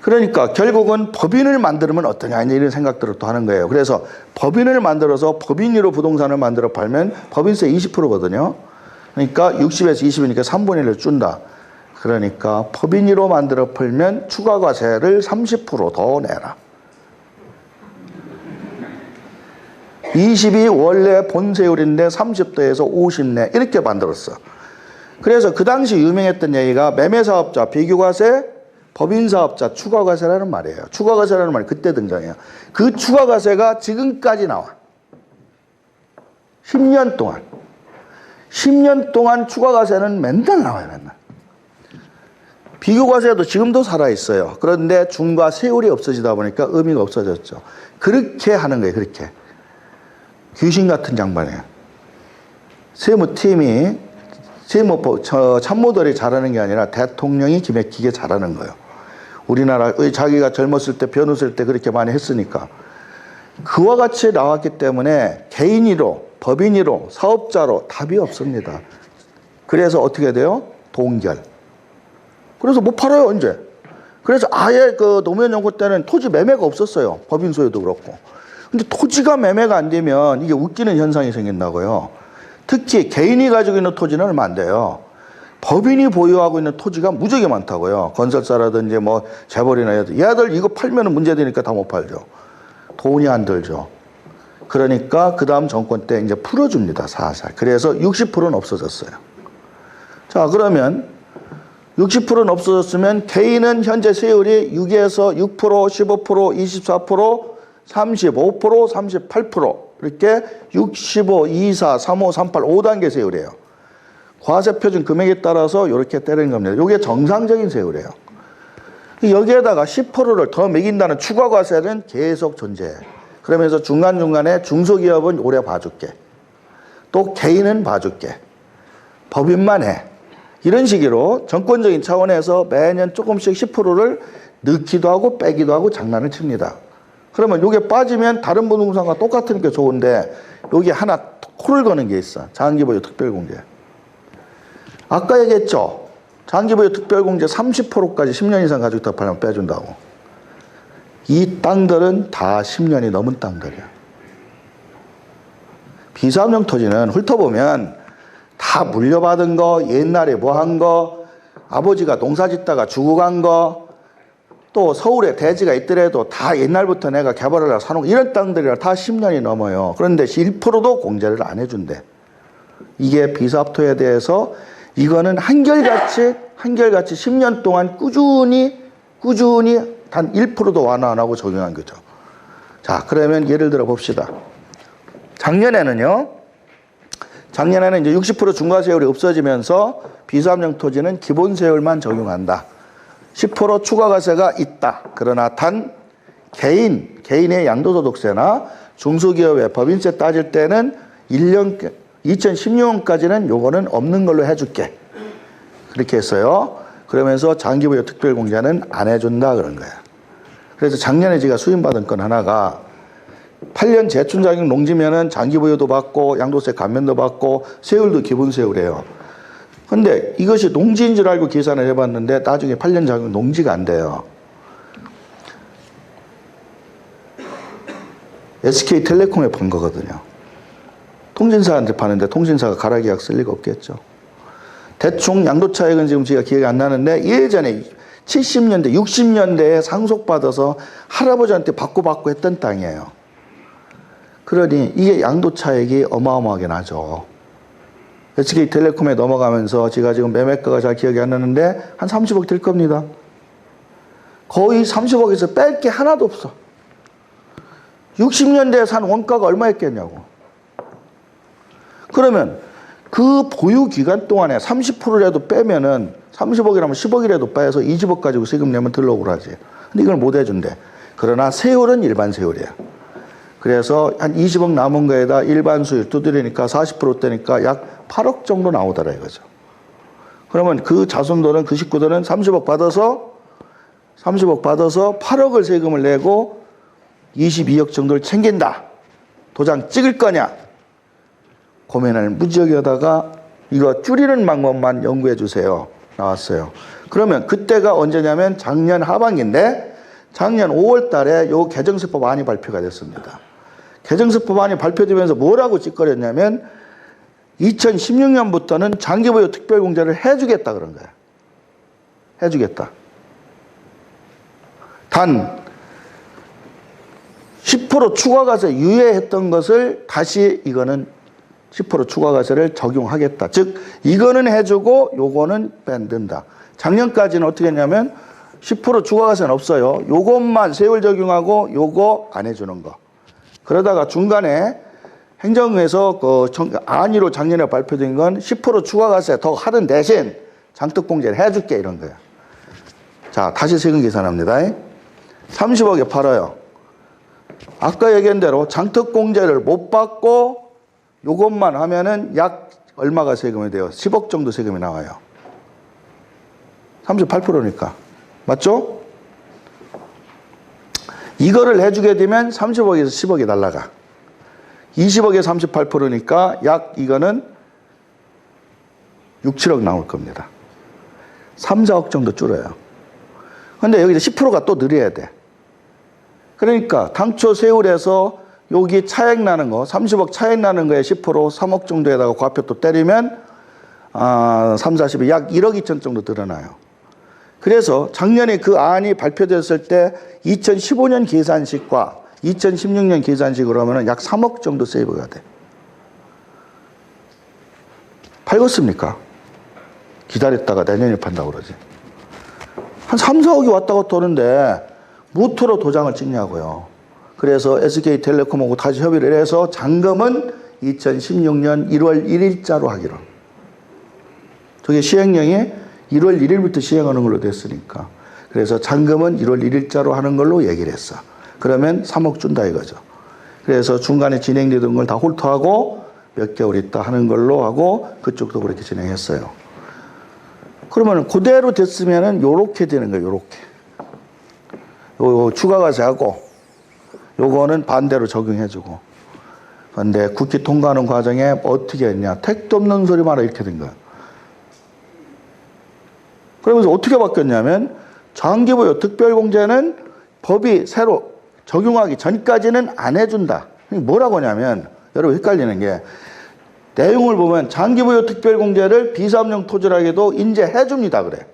그러니까 결국은 법인을 만들면 어떠냐 이런 생각들을 또 하는 거예요. 그래서 법인을 만들어서 법인으로 부동산을 만들어 팔면 법인세 20%거든요. 그러니까 60에서 20이니까 3분의 1을 준다. 그러니까 법인으로 만들어 팔면 추가과세를 30% 더 내라. 20이 원래 본세율인데 30도에서 50내 이렇게 만들었어. 그래서 그 당시 유명했던 얘기가 매매사업자 비교과세, 법인사업자 추가과세라는 말이에요. 추가과세라는 말이 그때 등장해요. 그 추가과세가 지금까지 나와. 10년 동안. 10년 동안 추가과세는 맨날 나와요. 맨날. 비교과세도 지금도 살아있어요. 그런데 중과 세율이 없어지다 보니까 의미가 없어졌죠. 그렇게 하는 거예요. 그렇게. 귀신 같은 장관이에요. 세무팀이 참모들이 잘하는 게 아니라 대통령이 기맥히게 잘하는 거예요. 우리나라 자기가 젊었을 때 변호사일 때 그렇게 많이 했으니까. 그와 같이 나왔기 때문에 개인으로 법인으로 사업자로 답이 없습니다. 그래서 어떻게 돼요? 동결. 그래서 못 팔아요 이제. 그래서 아예 그 노무현 정부 때는 토지 매매가 없었어요. 법인 소유도 그렇고. 근데 토지가 매매가 안 되면 이게 웃기는 현상이 생긴다고요. 특히 개인이 가지고 있는 토지는 얼마 안 돼요. 법인이 보유하고 있는 토지가 무지하게 많다고요. 건설사라든지 뭐 재벌이나 얘들 이거 팔면 문제되니까 다 못 팔죠. 돈이 안 들죠. 그러니까 그 다음 정권 때 이제 풀어줍니다. 살살. 그래서 60%는 없어졌어요. 자, 그러면 60%는 없어졌으면 개인은 현재 세율이 6에서 6%, 15%, 24%, 35%, 38% 이렇게 65, 24, 35, 38, 5단계 세율이에요. 과세표준 금액에 따라서 이렇게 때리는 겁니다. 이게 정상적인 세율이에요. 여기에다가 10%를 더 매긴다는 추가 과세는 계속 존재해요. 그러면서 중간중간에 중소기업은 오래 봐줄게. 또 개인은 봐줄게. 법인만 해. 이런 식으로 정권적인 차원에서 매년 조금씩 10%를 넣기도 하고 빼기도 하고 장난을 칩니다. 그러면 이게 빠지면 다른 부동산과 똑같으니까 좋은데 여기 하나 코를 거는 게 있어. 장기보유 특별공제. 아까 얘기했죠. 장기보유 특별공제 30%까지 10년 이상 가지고 있다 팔면 빼준다고. 이 땅들은 다 10년이 넘은 땅들이야. 비사업용 토지는 훑어보면 다 물려받은 거, 옛날에 뭐 한 거, 아버지가 농사 짓다가 주고 간 거, 또 서울에 대지가 있더라도 다 옛날부터 내가 개발을 하고 사놓은 이런 땅들이라 다 10년이 넘어요. 그런데 1%도 공제를 안 해준대. 이게 비사업토에 대해서 이거는 한결같이 10년 동안 꾸준히 단 1%도 완화 안 하고 적용한 거죠. 자, 그러면 예를 들어 봅시다. 작년에는 이제 60% 중과세율이 없어지면서 비사업용 토지는 기본세율만 적용한다. 10% 추가과세가 있다. 그러나 단 개인의 양도소득세나 중소기업의 법인세 따질 때는 2016년까지는 요거는 없는 걸로 해줄게. 그렇게 했어요. 그러면서 장기보유 특별공제는 안 해준다 그런 거야. 그래서 작년에 제가 수임받은 건 하나가 8년 재춘자격 농지면은 장기보유도 받고 양도세 감면도 받고 세율도 기본세율이에요. 근데 이것이 농지인 줄 알고 계산을 해봤는데 나중에 8년 자격 농지가 안 돼요. SK텔레콤에 판 거거든요. 통신사한테 파는데 통신사가 가락계약 쓸 리가 없겠죠. 대충 양도차익은 지금 제가 기억이 안 나는데 예전에 70년대, 60년대에 상속받아서 할아버지한테 받고 했던 땅이에요. 그러니 이게 양도차익이 어마어마하게 나죠. SK텔레콤에 넘어가면서 제가 지금 매매가가 잘 기억이 안 나는데 한 30억 될 겁니다. 거의 30억에서 뺄 게 하나도 없어. 60년대에 산 원가가 얼마였겠냐고. 그러면 그 보유 기간 동안에 30%라도 빼면은 30억이라면 10억이라도 빼서 20억 가지고 세금 내면 들러오고 하지. 근데 이걸 못 해준대. 그 그러나 세율은 일반 세율이에요. 그래서 한 20억 남은 거에다 일반 수율 두드리니까 40%대니까 약 8억 정도 나오더라 이거죠. 그러면 그 자손들은, 그 식구들은 30억 받아서 8억을 세금을 내고 22억 정도를 챙긴다. 도장 찍을 거냐? 고민을 무지하게 하다가 이거 줄이는 방법만 연구해 주세요. 나왔어요. 그러면 그때가 언제냐면 작년 하반기인데 작년 5월 달에 요 개정세법안이 발표가 됐습니다. 개정세법안이 발표되면서 뭐라고 찌꺼렸냐면 2016년부터는 장기보유 특별공제를 해주겠다 그런 거야. 해주겠다. 단 10% 추가과세 유예했던 것을 다시 이거는 10% 추가과세를 적용하겠다. 즉 이거는 해주고 요거는 뺀든다. 작년까지는 어떻게 했냐면 10% 추가과세는 없어요. 요것만 세율 적용하고 요거 안 해주는 거. 그러다가 중간에 행정에서 그 안의로 작년에 발표된 건 10% 추가과세 더 하는 대신 장특공제를 해줄게 이런 거예요. 자, 다시 세금 계산합니다. 30억에 팔아요. 아까 얘기한 대로 장특공제를 못 받고 요것만 하면은 약 얼마가 세금이 돼요? 10억 정도 세금이 나와요. 38%니까. 맞죠? 이거를 해주게 되면 30억에서 10억이 날라가. 20억에 38%니까 약 이거는 6, 7억 나올 겁니다. 3, 4억 정도 줄어요. 근데 여기서 10%가 또 늘어야 돼. 그러니까 당초 세율에서 여기 차액 나는 거, 30억 차액 나는 거에 10%, 3억 정도에다가 과표 또 때리면 3, 40이 약 1억 2천 정도 늘어나요. 그래서 작년에 그 안이 발표됐을 때 2015년 계산식과 2016년 계산식으로 하면 약 3억 정도 세이브가 돼. 팔겠습니까? 기다렸다가 내년에 판다고 그러지. 한 3, 4억이 왔다 갔다 오는데 무토로 도장을 찍냐고요. 그래서 SK텔레콤하고 다시 협의를 해서 잔금은 2016년 1월 1일자로 하기로. 저게 시행령이 1월 1일부터 시행하는 걸로 됐으니까. 그래서 잔금은 1월 1일자로 하는 걸로 얘기를 했어. 그러면 3억 준다 이거죠. 그래서 중간에 진행되던 걸 다 홀터하고 몇 개월 있다 하는 걸로 하고 그쪽도 그렇게 진행했어요. 그러면 그대로 됐으면은 요렇게 되는 거예요. 요렇게. 요 추가과세하고 요거는 반대로 적용해주고. 그런데 국회 통과하는 과정에 어떻게 했냐. 택도 없는 소리 마라 이렇게 된 거야. 그러면서 어떻게 바뀌었냐면 장기보유 특별공제는 법이 새로 적용하기 전까지는 안 해준다. 뭐라고 하냐면 여러분 헷갈리는 게 내용을 보면 장기보유 특별공제를 비사업용 토지라기도 이제 해줍니다 그래.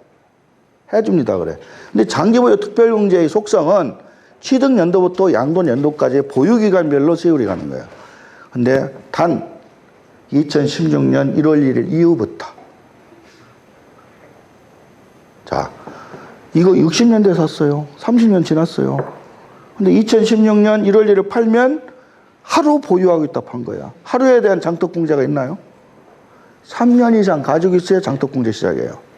해줍니다 그래. 근데 장기보유 특별공제의 속성은 취득 연도부터 양도 연도까지 보유기간별로 세율이 가는 거예요. 근데 단 2016년 1월 1일 이후부터 자 이거 60년대 샀어요. 30년 지났어요. 근데 2016년 1월 1일 팔면 하루 보유하고 있다 판 거야. 하루에 대한 장특공제가 있나요? 3년 이상 가지고 있어야 장특공제 시작이에요.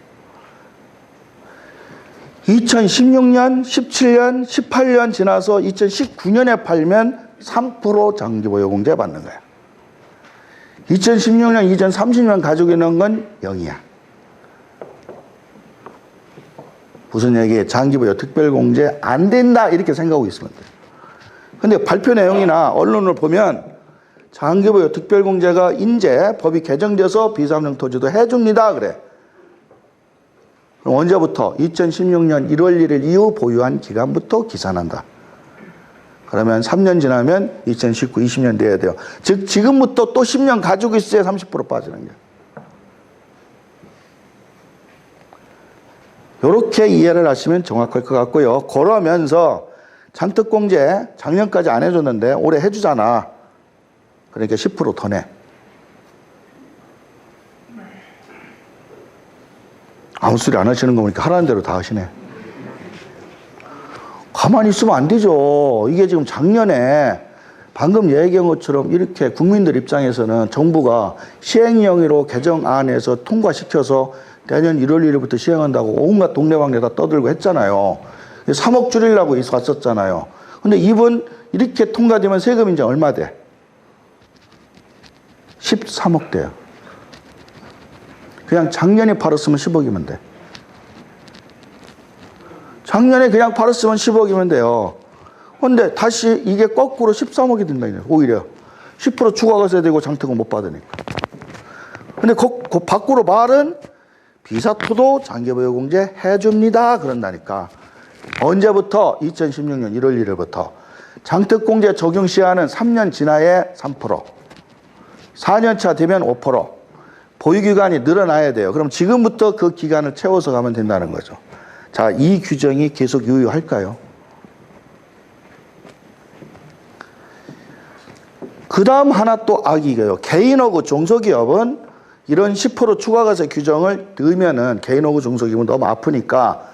2016년, 17년, 18년 지나서 2019년에 팔면 3% 장기보유공제 받는 거야. 2016년 이전 30년 가지고 있는 건 0이야. 무슨 얘기에 장기보유 특별공제 안 된다 이렇게 생각하고 있으면 돼. 근데 발표 내용이나 언론을 보면 장기보유 특별공제가 이제 법이 개정돼서 비사업용 토지도 해줍니다 그래. 그럼 언제부터? 2016년 1월 1일 이후 보유한 기간부터 기산한다. 그러면 3년 지나면 2019, 20년 돼야 돼요. 즉 지금부터 또 10년 가지고 있어야 30% 빠지는 거예요. 이렇게 이해를 하시면 정확할 것 같고요. 그러면서 장특공제 작년까지 안 해줬는데 올해 해주잖아. 그러니까 10% 더 내. 아무 소리 안 하시는 거 보니까 하라는 대로 다 하시네. 가만히 있으면 안 되죠. 이게 지금 작년에 방금 얘기한 것처럼 이렇게 국민들 입장에서는 정부가 시행령으로 개정안에서 통과시켜서 내년 1월 1일부터 시행한다고 온갖 동네방네 다 떠들고 했잖아요. 3억 줄이려고 왔었잖아요. 근데 이번 이렇게 통과되면 세금이 이제 얼마 돼? 13억 돼요. 그냥 작년에 팔았으면 10억이면 돼. 작년에 그냥 팔았으면 10억이면 돼요. 근데 다시 이게 거꾸로 13억이 된다. 오히려 10% 추가가세 되고 장특은 못 받으니까. 근데 그 밖으로 말은 비사토도 장기보유공제 해줍니다. 그런다니까. 언제부터? 2016년 1월 1일부터. 장특공제 적용 시한은 3년 지나야 3%, 4년 차 되면 5%, 보유기간이 늘어나야 돼요. 그럼 지금부터 그 기간을 채워서 가면 된다는 거죠. 자, 이 규정이 계속 유효할까요? 그 다음 하나 또 악이에요. 개인하고 중소기업은 이런 10% 추가가세 규정을 넣으면은 개인하고 중소기업은 너무 아프니까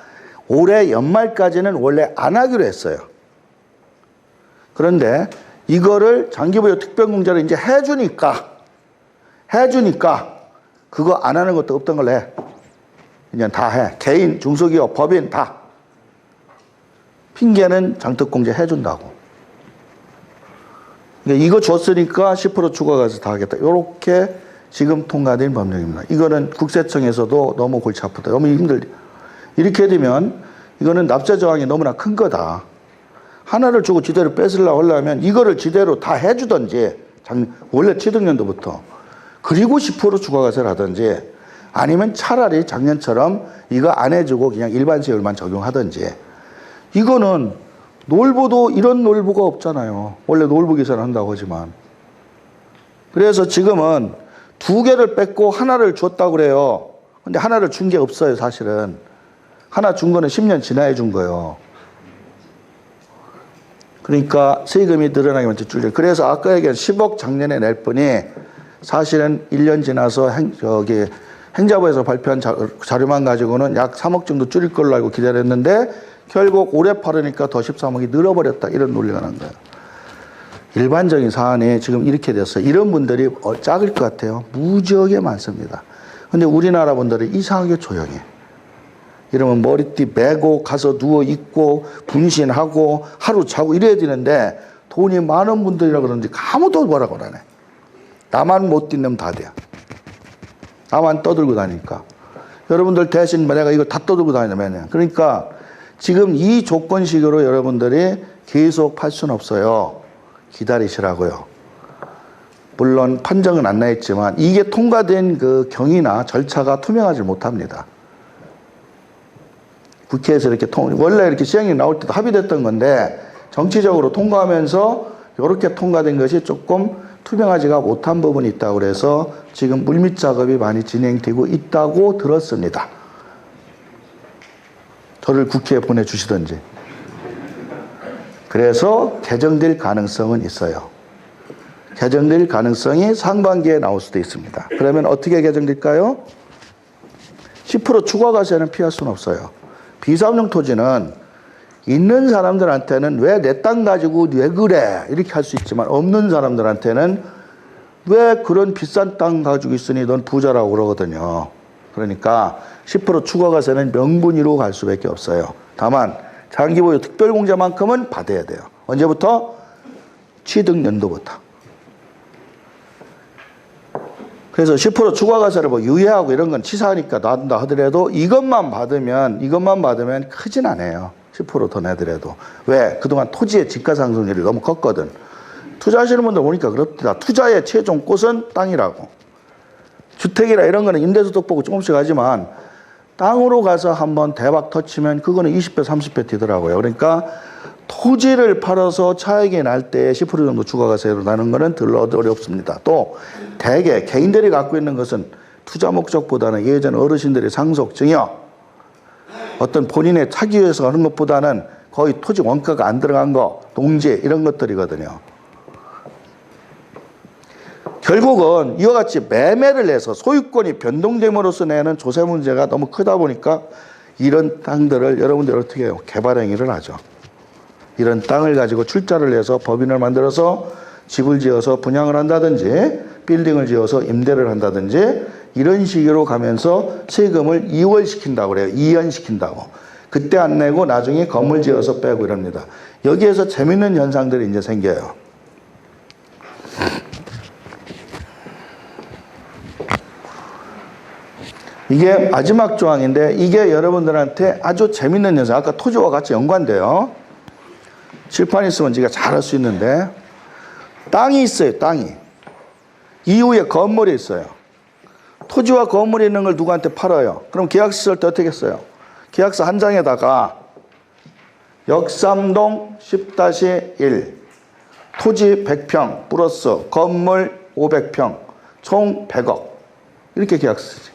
올해 연말까지는 원래 안 하기로 했어요. 그런데 이거를 장기보유 특별공제를 이제 해주니까 그거 안 하는 것도 없던 걸 해. 그냥 다 해. 개인, 중소기업, 법인 다. 핑계는 장특공제 해준다고. 그러니까 이거 줬으니까 10% 추가가서 다 하겠다. 이렇게 지금 통과된 법령입니다. 이거는 국세청에서도 너무 골치 아프다. 너무 힘들다. 이렇게 되면 이거는 납세 저항이 너무나 큰 거다. 하나를 주고 지대로 뺏으려고 하려면 이거를 지대로 다 해주든지 원래 취득년도부터 그리고 10% 추가가세를 하든지 아니면 차라리 작년처럼 이거 안 해주고 그냥 일반 세율만 적용하든지. 이거는 놀부도 이런 놀부가 없잖아요. 원래 놀부 계산을 한다고 하지만. 그래서 지금은 두 개를 뺏고 하나를 줬다고 그래요. 근데 하나를 준 게 없어요, 사실은. 하나 준 거는 10년 지나야 준 거예요. 그러니까 세금이 늘어나게 먼저 줄죠. 그래서 아까 얘기한 10억 작년에 낼 분이 사실은 1년 지나서 행자부에서 발표한 자료만 가지고는 약 3억 정도 줄일 걸로 알고 기다렸는데 결국 올해 팔으니까 더 13억이 늘어버렸다. 이런 논리가 난 거예요. 일반적인 사안이 지금 이렇게 됐어요. 이런 분들이 작을 것 같아요. 무지하게 많습니다. 근데 우리나라 분들은 이상하게 조용해. 이러면 머리띠 메고 가서 누워 있고 분신하고 하루 자고 이래야 되는데 돈이 많은 분들이라 그러는지 아무도 뭐라고 안 해. 나만 못 뛰면 다 돼요. 나만 떠들고 다니니까. 여러분들 대신 내가 이거 다 떠들고 다니면 그러니까 지금 이 조건식으로 여러분들이 계속 팔 수는 없어요. 기다리시라고요. 물론 판정은 안 나 있지만 이게 통과된 그 경위나 절차가 투명하지 못합니다. 국회에서 이렇게 원래 이렇게 시행령 나올 때도 합의됐던 건데 정치적으로 통과하면서 이렇게 통과된 것이 조금 투명하지가 못한 부분이 있다고 그래서 지금 물밑 작업이 많이 진행되고 있다고 들었습니다. 저를 국회에 보내주시든지. 그래서 개정될 가능성은 있어요. 개정될 가능성이 상반기에 나올 수도 있습니다. 그러면 어떻게 개정될까요? 10% 추가가세는 피할 수는 없어요. 비사업용 토지는 있는 사람들한테는 왜 내 땅 가지고 왜 그래 이렇게 할 수 있지만 없는 사람들한테는 왜 그런 비싼 땅 가지고 있으니 넌 부자라고 그러거든요. 그러니까 10% 추가가세는 명분위로 갈 수밖에 없어요. 다만 장기보유 특별공제만큼은 받아야 돼요. 언제부터? 취득연도부터. 그래서 10% 추가가세를 뭐 유예하고 이런 건 치사하니까 놔둔다 하더라도 이것만 받으면 크진 않아요. 10% 더 내더라도. 왜? 그동안 토지의 집가상승률이 너무 컸거든. 투자하시는 분들 보니까 그렇다. 투자의 최종 꽃은 땅이라고. 주택이라 이런 거는 임대소득 보고 조금씩 하지만 땅으로 가서 한번 대박 터치면 그거는 20배, 30배 뛰더라고요. 그러니까 토지를 팔아서 차익이 날 때 10% 정도 추가가세로 나는 거는 덜 어렵습니다. 또 대개 개인들이 갖고 있는 것은 투자 목적보다는 예전 어르신들의 상속, 증여, 어떤 본인의 차기 위해서 하는 것보다는 거의 토지 원가가 안 들어간 거, 농지 이런 것들이거든요. 결국은 이와 같이 매매를 해서 소유권이 변동됨으로써 내는 조세 문제가 너무 크다 보니까 이런 땅들을 여러분들 어떻게 해요? 개발행위를 하죠. 이런 땅을 가지고 출자를 해서 법인을 만들어서 집을 지어서 분양을 한다든지 빌딩을 지어서 임대를 한다든지 이런 식으로 가면서 세금을 이월시킨다고 그래요. 이연시킨다고. 그때 안 내고 나중에 건물 지어서 빼고 이럽니다. 여기에서 재밌는 현상들이 이제 생겨요. 이게 마지막 조항인데 이게 여러분들한테 아주 재밌는 현상, 아까 토지와 같이 연관돼요. 칠판 있으면 제가 잘 할 수 있는데, 땅이 있어요. 땅이. 이후에 건물이 있어요. 토지와 건물이 있는 걸 누구한테 팔아요. 그럼 계약서 쓸 때 어떻게 했어요? 계약서 한 장에다가 역삼동 10-1 토지 100평 플러스 건물 500평 총 100억 이렇게 계약서 쓰지.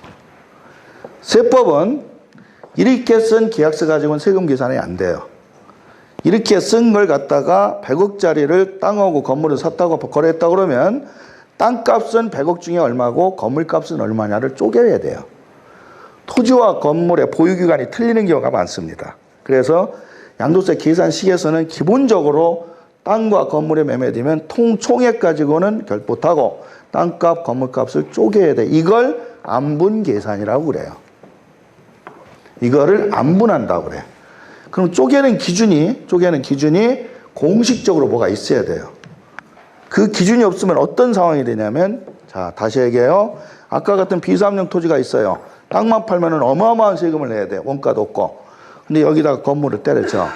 세법은 이렇게 쓴 계약서 가지고는 세금 계산이 안 돼요. 이렇게 쓴 걸 갖다가 100억짜리를 땅하고 건물을 샀다고 거래했다고 그러면 땅값은 100억 중에 얼마고 건물값은 얼마냐를 쪼개야 돼요. 토지와 건물의 보유기간이 틀리는 경우가 많습니다. 그래서 양도세 계산식에서는 기본적으로 땅과 건물에 매매되면 총액 가지고는 결 못하고 땅값, 건물값을 쪼개야 돼. 이걸 안분 계산이라고 그래요. 이거를 안분한다고 그래. 그럼 쪼개는 기준이 공식적으로 뭐가 있어야 돼요. 그 기준이 없으면 어떤 상황이 되냐면, 자, 다시 얘기해요. 아까 같은 비사업용 토지가 있어요. 땅만 팔면은 어마어마한 세금을 내야 돼. 원가도 없고. 근데 여기다가 건물을 때려쳐.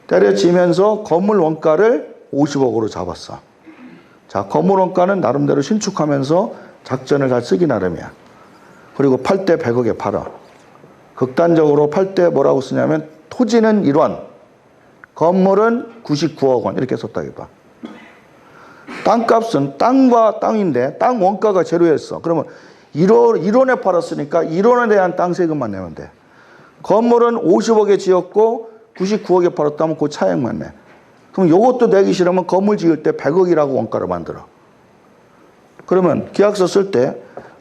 때려치면서 건물 원가를 50억으로 잡았어. 자, 건물 원가는 나름대로 신축하면서 작전을 잘 쓰기 나름이야. 그리고 팔 때 100억에 팔아. 극단적으로 팔 때 뭐라고 쓰냐면 토지는 1원, 건물은 99억 원 이렇게 썼다 이봐. 땅값은 땅과 땅인데 땅 원가가 제로였어. 그러면 1원에 팔았으니까 1원에 대한 땅 세금만 내면 돼. 건물은 50억에 지었고 99억에 팔았다면 그 차액만 내. 그럼 이것도 내기 싫으면 건물 지을 때 100억이라고 원가를 만들어. 그러면 계약서 쓸 때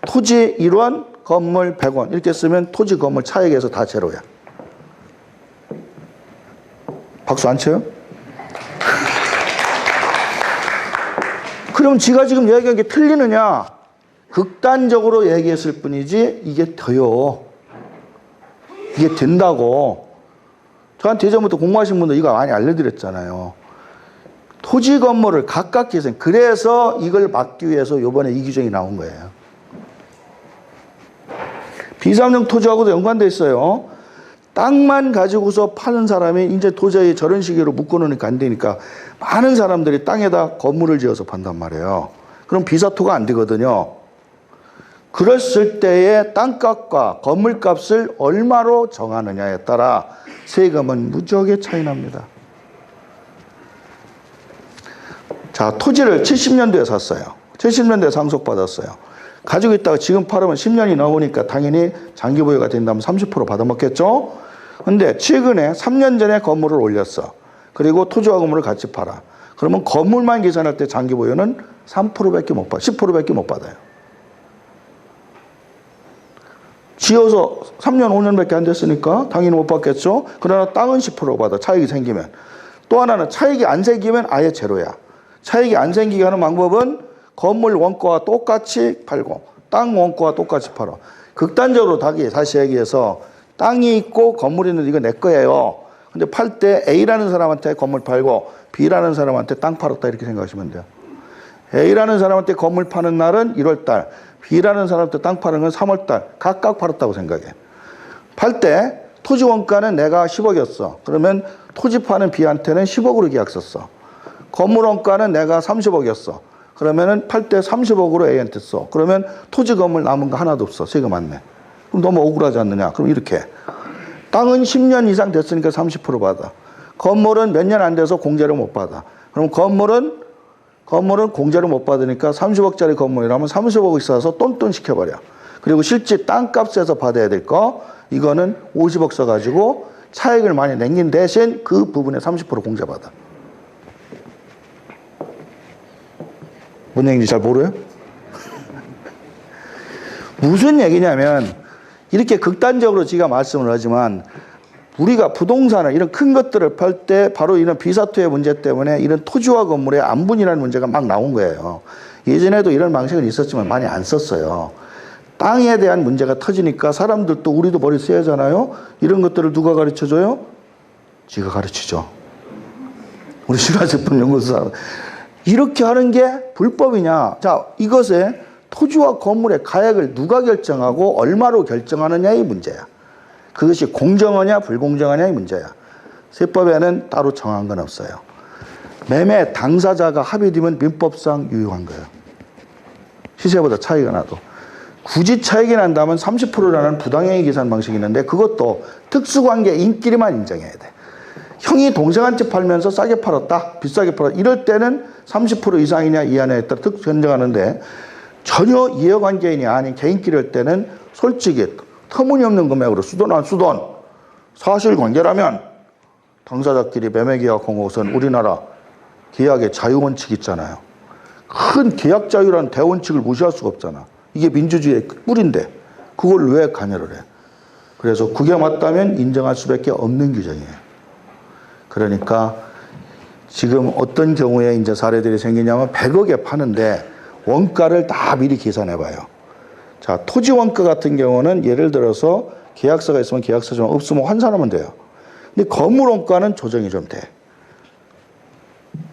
토지 1원, 건물 100원 이렇게 쓰면 토지 건물 차액에서 다 제로야. 박수 안 쳐요? 그럼 지가 지금 얘기한 게 틀리느냐? 극단적으로 얘기했을 뿐이지 이게 돼요. 이게 된다고. 저한테 예전부터 공부하신 분들 이거 많이 알려드렸잖아요. 토지 건물을 각각 계산. 그래서 이걸 막기 위해서 이번에 이 규정이 나온 거예요. 비사업용 토지하고도 연관돼 있어요. 땅만 가지고서 파는 사람이 이제 도저히 저런 식으로 묶어놓으니까 안 되니까 많은 사람들이 땅에다 건물을 지어서 판단 말이에요. 그럼 비사토가 안 되거든요. 그랬을 때의 땅값과 건물값을 얼마로 정하느냐에 따라 세금은 무지하게 차이 납니다. 자, 토지를 70년도에 샀어요. 70년도에 상속받았어요. 가지고 있다가 지금 팔으면 10년이 넘으니까 당연히 장기 보유가 된다면 30% 받아먹겠죠? 근데 최근에 3년 전에 건물을 올렸어. 그리고 토지와 건물을 같이 팔아. 그러면 건물만 계산할 때 장기 보유는 3%밖에 못 받아. 10%밖에 못 받아요. 지어서 3년, 5년밖에 안 됐으니까 당연히 못 받겠죠? 그러나 땅은 10% 받아. 차익이 생기면. 또 하나는 차익이 안 생기면 아예 제로야. 차익이 안 생기게 하는 방법은 건물 원가와 똑같이 팔고 땅 원가와 똑같이 팔아. 극단적으로 다시 얘기해서 땅이 있고 건물이 있는데 이거 내 거예요. 근데 팔 때 A라는 사람한테 건물 팔고 B라는 사람한테 땅 팔았다 이렇게 생각하시면 돼요. A라는 사람한테 건물 파는 날은 1월 달, B라는 사람한테 땅 파는 건 3월 달 각각 팔았다고 생각해. 팔 때 토지 원가는 내가 10억이었어. 그러면 토지 파는 B한테는 10억으로 계약 썼어. 건물 원가는 내가 30억이었어. 그러면은 팔 때 30억으로 A한테 써. 그러면 토지 건물 남은 거 하나도 없어. 세금 안 내. 그럼 너무 억울하지 않느냐? 그럼 이렇게. 땅은 10년 이상 됐으니까 30% 받아. 건물은 몇 년 안 돼서 공제를 못 받아. 그럼 건물은 공제를 못 받으니까 30억짜리 건물이라면 30억을 써서 똔똔 시켜버려. 그리고 실제 땅값에서 받아야 될 거, 이거는 50억 써가지고 차익을 많이 남긴 대신 그 부분에 30% 공제받아. 뭔 얘기인지 잘 모르요? 무슨 얘기냐면 이렇게 극단적으로 제가 말씀을 하지만 우리가 부동산을 이런 큰 것들을 팔 때 바로 이런 비사토의 문제 때문에 이런 토지와 건물의 안분이라는 문제가 막 나온 거예요. 예전에도 이런 방식은 있었지만 많이 안 썼어요. 땅에 대한 문제가 터지니까 사람들도 우리도 머리 써야 하잖아요. 이런 것들을 누가 가르쳐줘요? 지가 가르치죠. 우리 신화제품연구소 이렇게 하는 게 불법이냐? 자, 이것에 토지와 건물의 가액을 누가 결정하고 얼마로 결정하느냐 이 문제야. 그것이 공정하냐 불공정하냐 이 문제야. 세법에는 따로 정한 건 없어요. 매매 당사자가 합의되면 민법상 유효한 거예요. 시세보다 차이가 나도. 굳이 차익이 난다면 30%라는 부당행위 계산 방식이 있는데 그것도 특수관계인끼리만 인정해야 돼. 형이 동생한테 팔면서 싸게 팔았다, 비싸게 팔았다. 이럴 때는 30% 이상이냐 이하냐에 따라 견정하는데 전혀 이해관계인이 아닌 개인끼리 할 때는 솔직히 터무니없는 금액으로 수도나 수돈 사실관계라면 당사자끼리 매매계약한 것은 우리나라 계약의 자유원칙이 있잖아요. 큰 계약 자유라는 대원칙을 무시할 수가 없잖아. 이게 민주주의의 뿌리인데 그걸 왜 관여를 해? 그래서 그게 맞다면 인정할 수밖에 없는 규정이에요. 그러니까 지금 어떤 경우에 이제 사례들이 생기냐면 100억에 파는데 원가를 다 미리 계산해 봐요. 자, 토지 원가 같은 경우는 예를 들어서 계약서가 있으면 계약서 좀 없으면 환산하면 돼요. 근데 건물 원가는 조정이 좀 돼.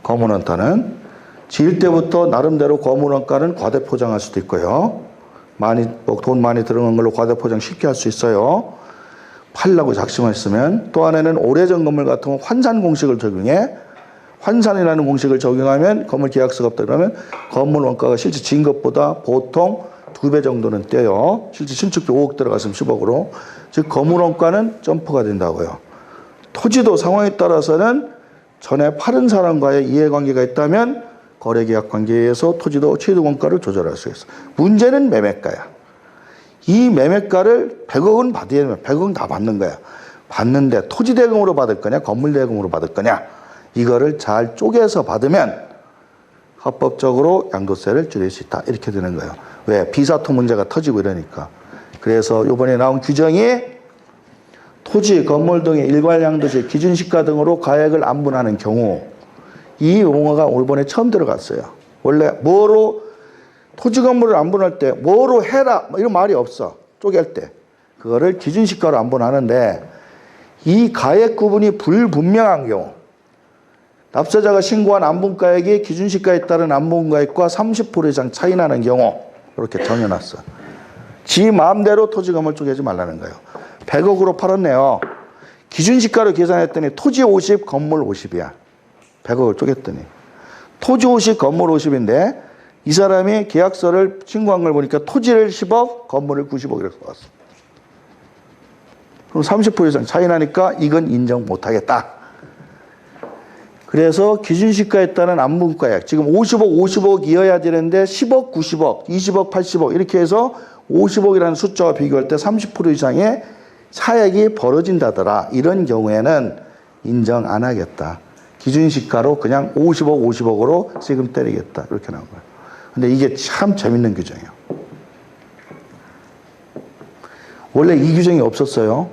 건물 원가는 지을 때부터 나름대로 건물 원가는 과대포장할 수도 있고요. 돈 많이 들어간 걸로 과대포장 쉽게 할 수 있어요. 팔려고 작심했으면. 또 하나는 오래전 건물 같은 건 환산 공식을 적용해. 환산이라는 공식을 적용하면 건물 계약서가 없다 그러면 건물 원가가 실제 지은 것보다 보통 2배 정도는 떼요. 실제 신축비 5억 들어갔으면 10억으로. 즉 건물 원가는 점프가 된다고요. 토지도 상황에 따라서는 전에 팔은 사람과의 이해관계가 있다면 거래계약 관계에 의해서 토지도 취득 원가를 조절할 수 있어. 문제는 매매가야. 이 매매가를 100억은 받아야 되면 100억은 다 받는 거야. 받는데 토지 대금으로 받을 거냐 건물 대금으로 받을 거냐 이거를 잘 쪼개서 받으면 합법적으로 양도세를 줄일 수 있다. 이렇게 되는 거예요. 왜? 비사토 문제가 터지고 이러니까. 그래서 이번에 나온 규정이 토지, 건물 등의 일괄 양도세, 기준시가 등으로 가액을 안분하는 경우 이 용어가 이번에 처음 들어갔어요. 원래 뭐로 토지 건물을 안분할 때 뭐로 해라 이런 말이 없어. 쪼갤 때. 그거를 기준시가로 안분하는데 이 가액 구분이 불분명한 경우 납세자가 신고한 안분가액이 기준시가에 따른 안분가액과 30% 이상 차이 나는 경우 이렇게 정해놨어. 지 마음대로 토지 건물 쪼개지 말라는 거예요. 100억으로 팔았네요. 기준시가로 계산했더니 토지 50, 건물 50이야. 100억을 쪼갰더니. 토지 50, 건물 50인데 이 사람이 계약서를 신고한 걸 보니까 토지를 10억, 건물을 90억 이렇게 왔어. 그럼 30% 이상 차이 나니까 이건 인정 못하겠다. 그래서 기준시가에 따른 안분가액 지금 50억, 50억이어야 되는데 10억, 90억, 20억, 80억 이렇게 해서 50억이라는 숫자와 비교할 때 30% 이상의 차액이 벌어진다더라. 이런 경우에는 인정 안 하겠다. 기준시가로 그냥 50억, 50억으로 세금 때리겠다. 이렇게 나온 거예요. 근데 이게 참 재밌는 규정이에요. 원래 이 규정이 없었어요.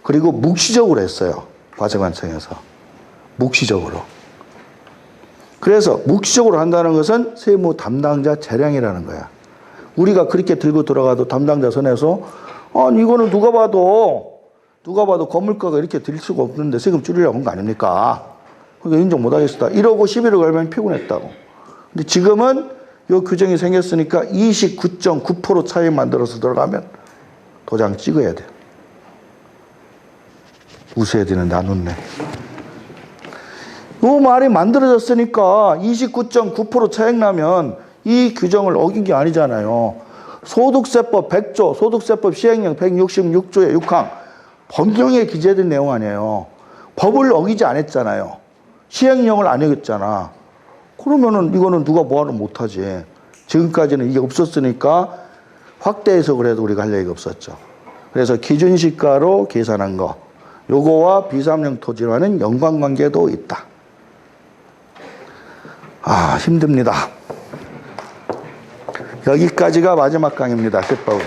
그리고 묵시적으로 했어요. 과세관청에서. 묵시적으로. 그래서 묵시적으로 한다는 것은 세무 담당자 재량이라는 거야. 우리가 그렇게 들고 들어가도 담당자 선에서 이거는 누가 봐도 건물가가 이렇게 들 수가 없는데 세금 줄이려고 한 거 아닙니까? 그러니까 인정 못 하겠다. 이러고 11억 얼마면 피곤했다고. 근데 지금은 이 규정이 생겼으니까 29.9% 차이 만들어서 들어가면 도장 찍어야 돼요. 웃어야 되는데 안 웃네. 이 말이 만들어졌으니까 29.9% 차익 나면 이 규정을 어긴 게 아니잖아요. 소득세법 100조, 소득세법 시행령 166조의 6항 법령에 기재된 내용 아니에요. 법을 어기지 않았잖아요. 시행령을 안 어겼잖아. 그러면은 이거는 누가 뭐하러 못하지. 지금까지는 이게 없었으니까 확대해서 그래도 우리가 할 얘기가 없었죠. 그래서 기준시가로 계산한 거 요거와 비삼령 토지와는 연관관계도 있다. 힘듭니다. 여기까지가 마지막 강의입니다. 세법은. 네.